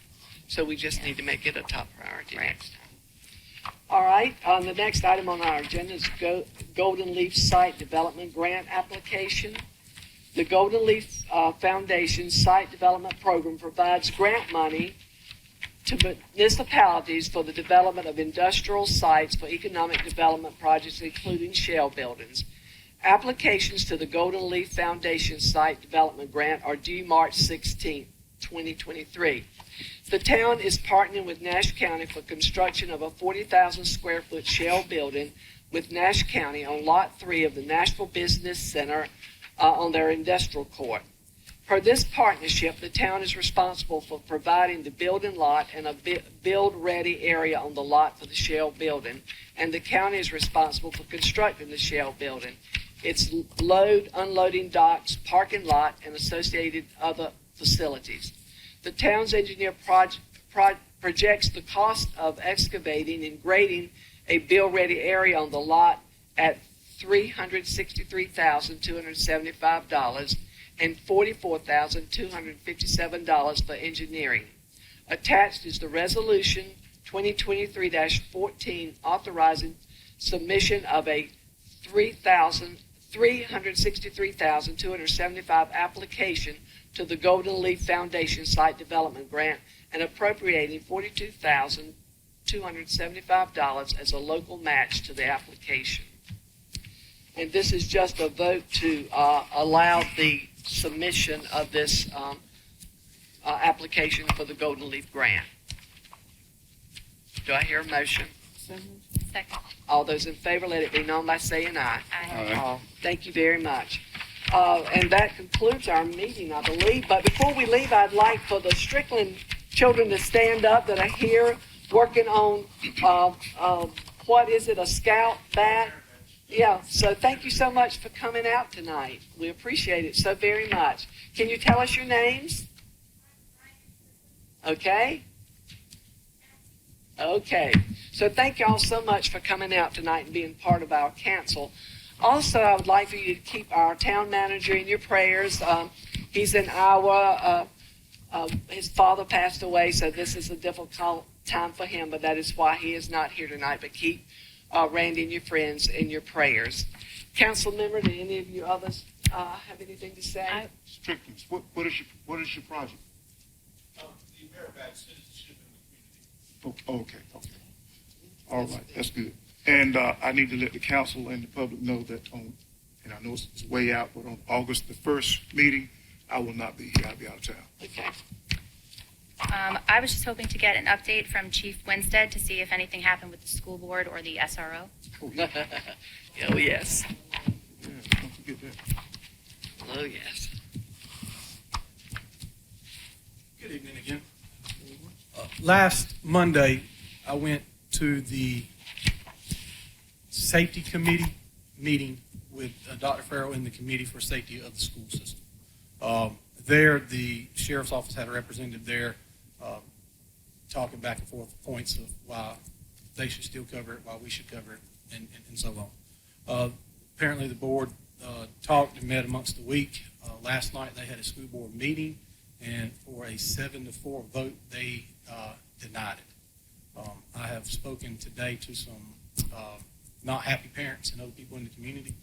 So we just need to make it a top priority Right. next time. All right, the next item on our agenda is Golden Leaf Site Development Grant Application. The Golden Leaf Foundation Site Development Program provides grant money to municipalities for the development of industrial sites for economic development projects, including shell buildings. Applications to the Golden Leaf Foundation Site Development Grant are due March 16, 2023. The town is partnering with Nash County for construction of a 40,000 square foot shell building with Nash County on Lot 3 of the Nashville Business Center on their industrial court. Per this partnership, the town is responsible for providing the building lot and a build-ready area on the lot for the shell building, and the county is responsible for constructing the shell building, its load, unloading docks, parking lot, and associated other facilities. The town's engineer projects the cost of excavating and grading a bill-ready area on the lot at $363,275 and $44,257 for engineering. Attached is the resolution 2023-14 authorizing submission of a $363,275 application to the Golden Leaf Foundation Site Development Grant and appropriating $42,275 as a local match to the application. And this is just a vote to allow the submission of this application for the Golden Leaf Grant. Do I hear a motion? Second. All those in favor, let it be known by saying aye. Aye. Thank you very much. And that concludes our meeting, I believe. But before we leave, I'd like for the Strickland children to stand up that are here working on, what is it, a scout bat? Yeah, so thank you so much for coming out tonight. We appreciate it so very much. Can you tell us your names? Okay. Okay. So thank you all so much for coming out tonight and being part of our council. Also, I would like for you to keep our town manager in your prayers. He's in Iowa. His father passed away, so this is a difficult time for him, but that is why he is not here tonight. But keep Randy and your friends in your prayers. Council member, do any of you others have anything to say? Strickland, what is your project? The Ameribat citizenship in the community. Okay. All right, that's good. And I need to let the council and the public know that and I know it's way out, but on August the 1st meeting, I will not be here. I'll be out of town. Okay. I was just hoping to get an update from Chief Winstead to see if anything happened with the school board or the SRO. Oh, yes. Don't forget that. Oh, yes. Good evening again. Last Monday, I went to the safety committee meeting with Dr. Farrell and the committee for safety of the school system. There, the sheriff's office had a representative there talking back and forth points of why they should still cover it, why we should cover it, and so on. Apparently, the board talked and met amongst the week. Last night, they had a school board meeting, and for a 7-4 vote, they denied it. I have spoken today to some not happy parents and other people in the community,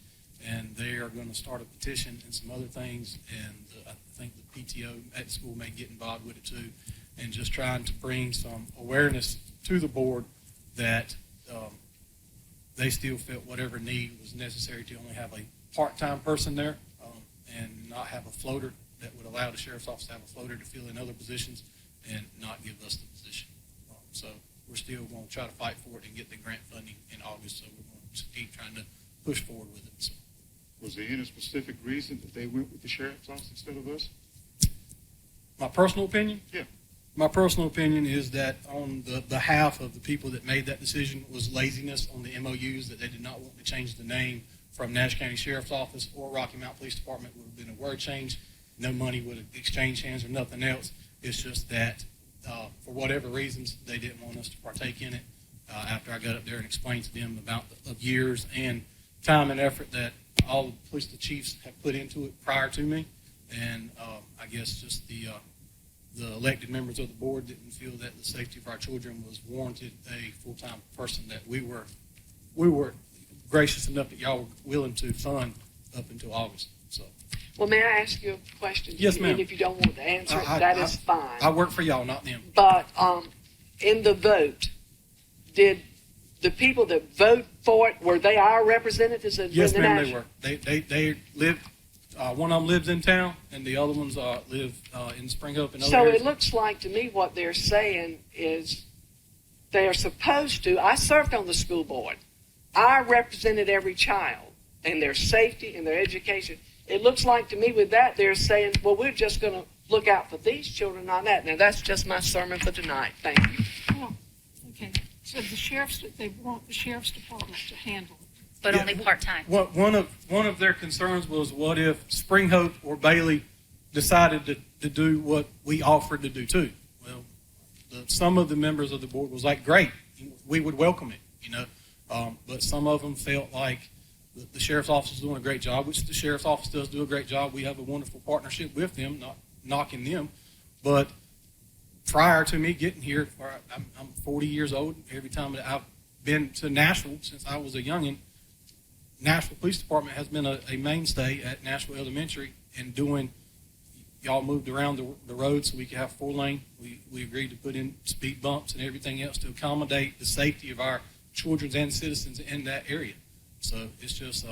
and they are going to start a petition and some other things, and I think the PTO at the school may get involved with it too, and just trying to bring some awareness to the board that they still felt whatever need was necessary to only have a part-time person there and not have a floater that would allow the sheriff's office to have a floater to fill in other positions and not give us the position. So we're still going to try to fight for it and get the grant funding in August, so we're going to keep trying to push forward with it. So. Was there any specific reason that they went with the sheriff's office instead of us? My personal opinion? Yeah. My personal opinion is that on the behalf of the people that made that decision was laziness on the MOUs, that they did not want to change the name from Nash County Sheriff's Office or Rocky Mount Police Department. Would have been a word change. No money would have exchanged hands or nothing else. It's just that for whatever reasons, they didn't want us to partake in it. After I got up there and explained to them about the years and time and effort that all the police chiefs have put into it prior to me, and I guess just the elected members of the board didn't feel that the safety of our children was warranted a full-time person that we were gracious enough that y'all were willing to fund up until August. So. Well, may I ask you a question? Yes, ma'am. And if you don't want to answer it, that is fine. I work for y'all, not them. But in the vote, did the people that vote for it, were they our representatives? Yes, ma'am, they were. They live. One of them lives in town, and the other ones live in Spring Hope and other So areas. it looks like to me what they're saying is they are supposed to. I served on the school board. I represented every child and their safety and their education. It looks like to me with that they're saying, well, we're just going to look out for these children, not that. Now, that's just my sermon for tonight. Thank you. Oh, okay. So they want the sheriff's department to handle it. But only part-time. One of their concerns was, what if Spring Hope or Bailey decided to do what we offered to do too? Well, Some of the members of the board was like, great, we would welcome it, but some of them felt like the sheriff's office is doing a great job, which the sheriff's office does do a great job. We have a wonderful partnership with them, not knocking them. But prior to me getting here, I'm 40 years old. Every time that I've been to Nashville since I was a youngin', Nashville Police Department has been a mainstay at Nashville Elementary and y'all moved around the road so we could have 4-lane. We agreed to put in speed bumps and everything else to accommodate the safety of our children and citizens in that area. So it's just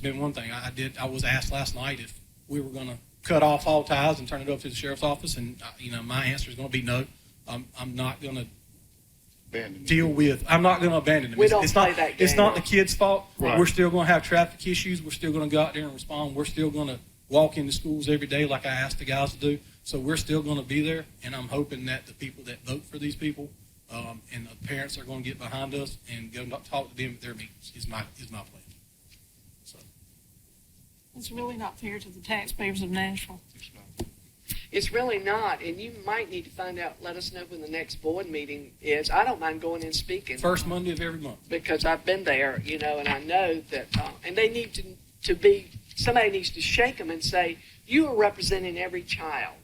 been one thing. I was asked last night if we were going to cut off all ties and turn it over to the sheriff's office, and my answer is going to be no. I'm not going to deal with. I'm not going to abandon them. We don't play that game. It's not the kids' fault. Right. We're still going to have traffic issues. We're still going to go out there and respond. We're still going to walk into schools every day like I asked the guys to do. So we're still going to be there, and I'm hoping that the people that vote for these people and the parents are going to get behind us and go talk to them at their meetings. Is my plan. So It's really not fair to the taxpayers of Nashville. It's really not, and you might need to find out, let us know when the next board meeting is. I don't mind going and speaking. First Monday of every month. Because I've been there, and I know that, and they need to be, somebody needs to shake them and say, you are representing every child,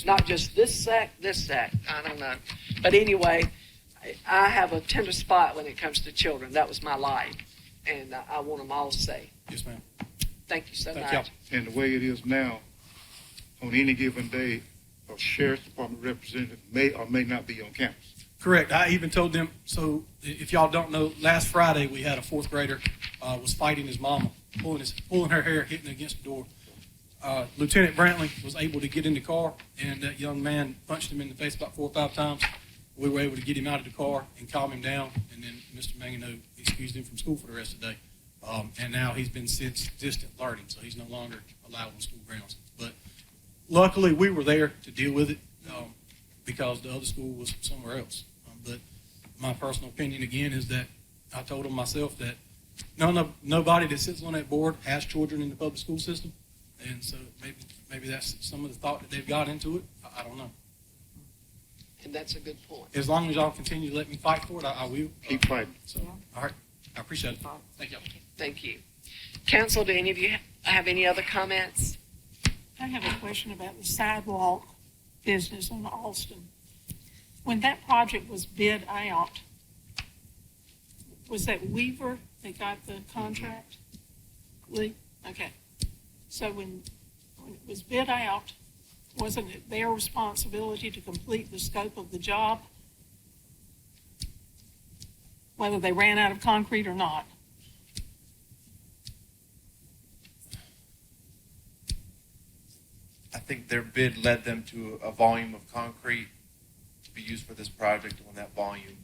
not just this sect. I don't know. But anyway, I have a tender spot when it comes to children. That was my life, and I want them all safe. Yes, ma'am. Thank you so Thank much. y'all. And the way it is now, on any given day, a sheriff's department representative may or may not be on campus. Correct. I even told them, so if y'all don't know, last Friday we had a 4th grader was fighting his mama, pulling her hair, hitting against the door. Lieutenant Brantley was able to get in the car, and that young man punched him in the face about 4 or 5 times. We were able to get him out of the car and calm him down, and then Mr. Mangano excused him from school for the rest of the day. And now he's been since distant learning, so he's no longer allowed on school grounds. But luckily, we were there to deal with it because the other school was somewhere else. But my personal opinion, again, is that I told them myself that nobody that sits on that board has children in the public school system. And so maybe that's some of the thought that they've got into it. I don't know. And that's a good point. As long as y'all continue to let me fight for it, I will. Keep fighting. So, all right. I appreciate it. Thank y'all. Thank you. Council, do any of you have any other comments? I have a question about the sidewalk business on Alston. When that project was bid out, was that Weaver that got the contract? Lee? Okay. So when it was bid out, wasn't it their responsibility to complete the scope of the job? Whether they ran out of concrete or not? I think their bid led them to a volume of concrete to be used for this project. And when that volume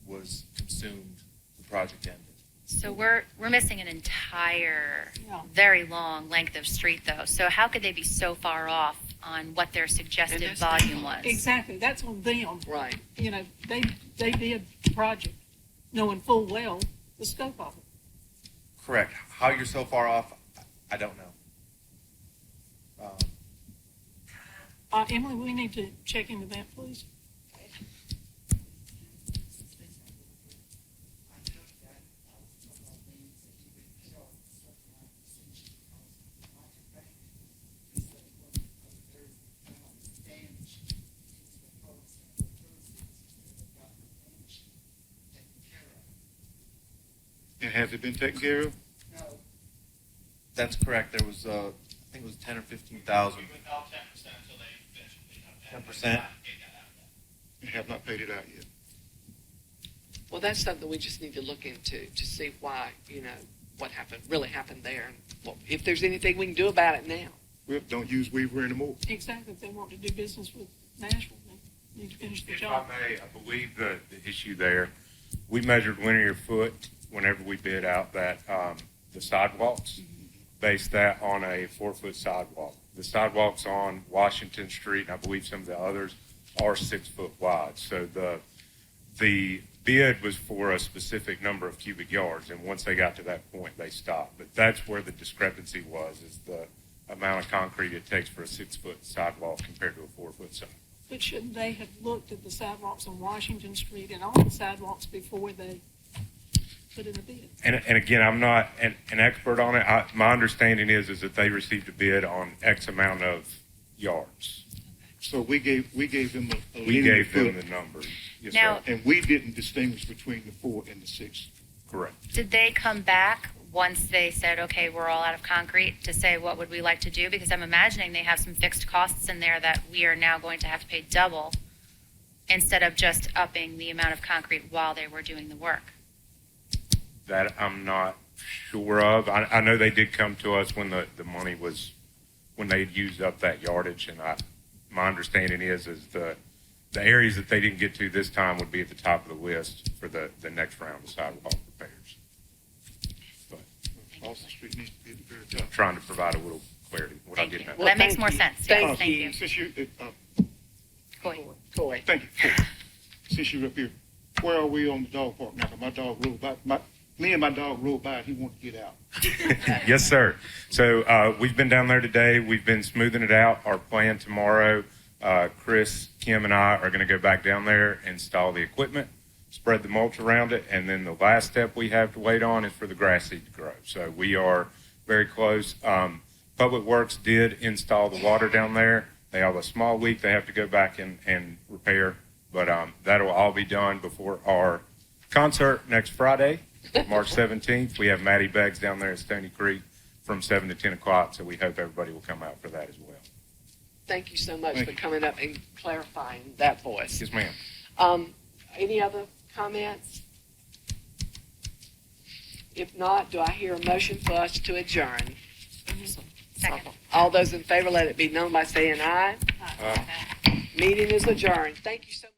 was consumed, the project ended. So we're missing an entire, very long length of street, though. So how could they be so far off on what their suggested volume was? Exactly, that's on them. Right. They did the project, knowing full well the scope of it. Correct. How you're so far off, I don't know. Emily, we need to check into that, please. And has it been taken care of? That's correct. There was, I think it was 10 or 15,000. 10%. And have not paid it out yet. Well, that's something we just need to look into to see why, what really happened there. And if there's anything we can do about it now. We don't use Weaver anymore. Exactly, if they want to do business with Nashville, they need to finish the If job. I may, I believe the issue there, we measured linear foot whenever we bid out that, the sidewalks, based that on a 4-foot sidewalk. The sidewalks on Washington Street, and I believe some of the others, are 6 foot wide. So the bid was for a specific number of cubic yards, and once they got to that point, they stopped. But that's where the discrepancy was, is the amount of concrete it takes for a 6 foot sidewalk compared to a 4 foot But shouldn't they have looked at the sidewalks on Washington Street and all the sidewalks before they put in a bid? And again, I'm not an expert on it. My understanding is that they received a bid on X amount of yards. So we gave them a We linear gave them foot, the number. Yes, Now- sir. and we didn't distinguish between the 4 and the 6. Correct. Did they come back once they said, okay, we're all out of concrete, to say what would we like to do? Because I'm imagining they have some fixed costs in there that we are now going to have to pay double instead of just upping the amount of concrete while they were doing the work. That I'm not sure of. I know they did come to us when the money was, when they'd used up that yardage, and my understanding is the areas that they didn't get to this time would be at the top of the list for the next round of sidewalk repairs. But Boston Street needs to be at the very I'm top. trying to provide a little clarity. What Thank I get you. now. That makes thank more you. sense. Yes, Thank thank you. you. Since you, Coy. thank you. Since you're up here, where are we on the dog park now? My dog rode by, me and my dog rode by, and he wanted to get out. Yes, sir. So we've been down there today. We've been smoothing it out. Our plan tomorrow, Chris, Kim, and I are going to go back down there, install the equipment, spread the mulch around it, and then the last step we have to wait on is for the grass seed to grow. So we are very close. Public Works did install the water down there. They have a small leak they have to go back and repair, but that'll all be done before our concert next Friday, March 17th. We have Maddie Beggs down there at Stony Creek from 7 to 10 o'clock, so we hope everybody will come out for that as well. Thank you so much Thank for you. coming up and clarifying that for us. Yes, ma'am. Any other comments? If not, do I hear a motion for us to adjourn? Second. All those in favor, let it be known by saying aye. Meeting is adjourned. Thank you so much.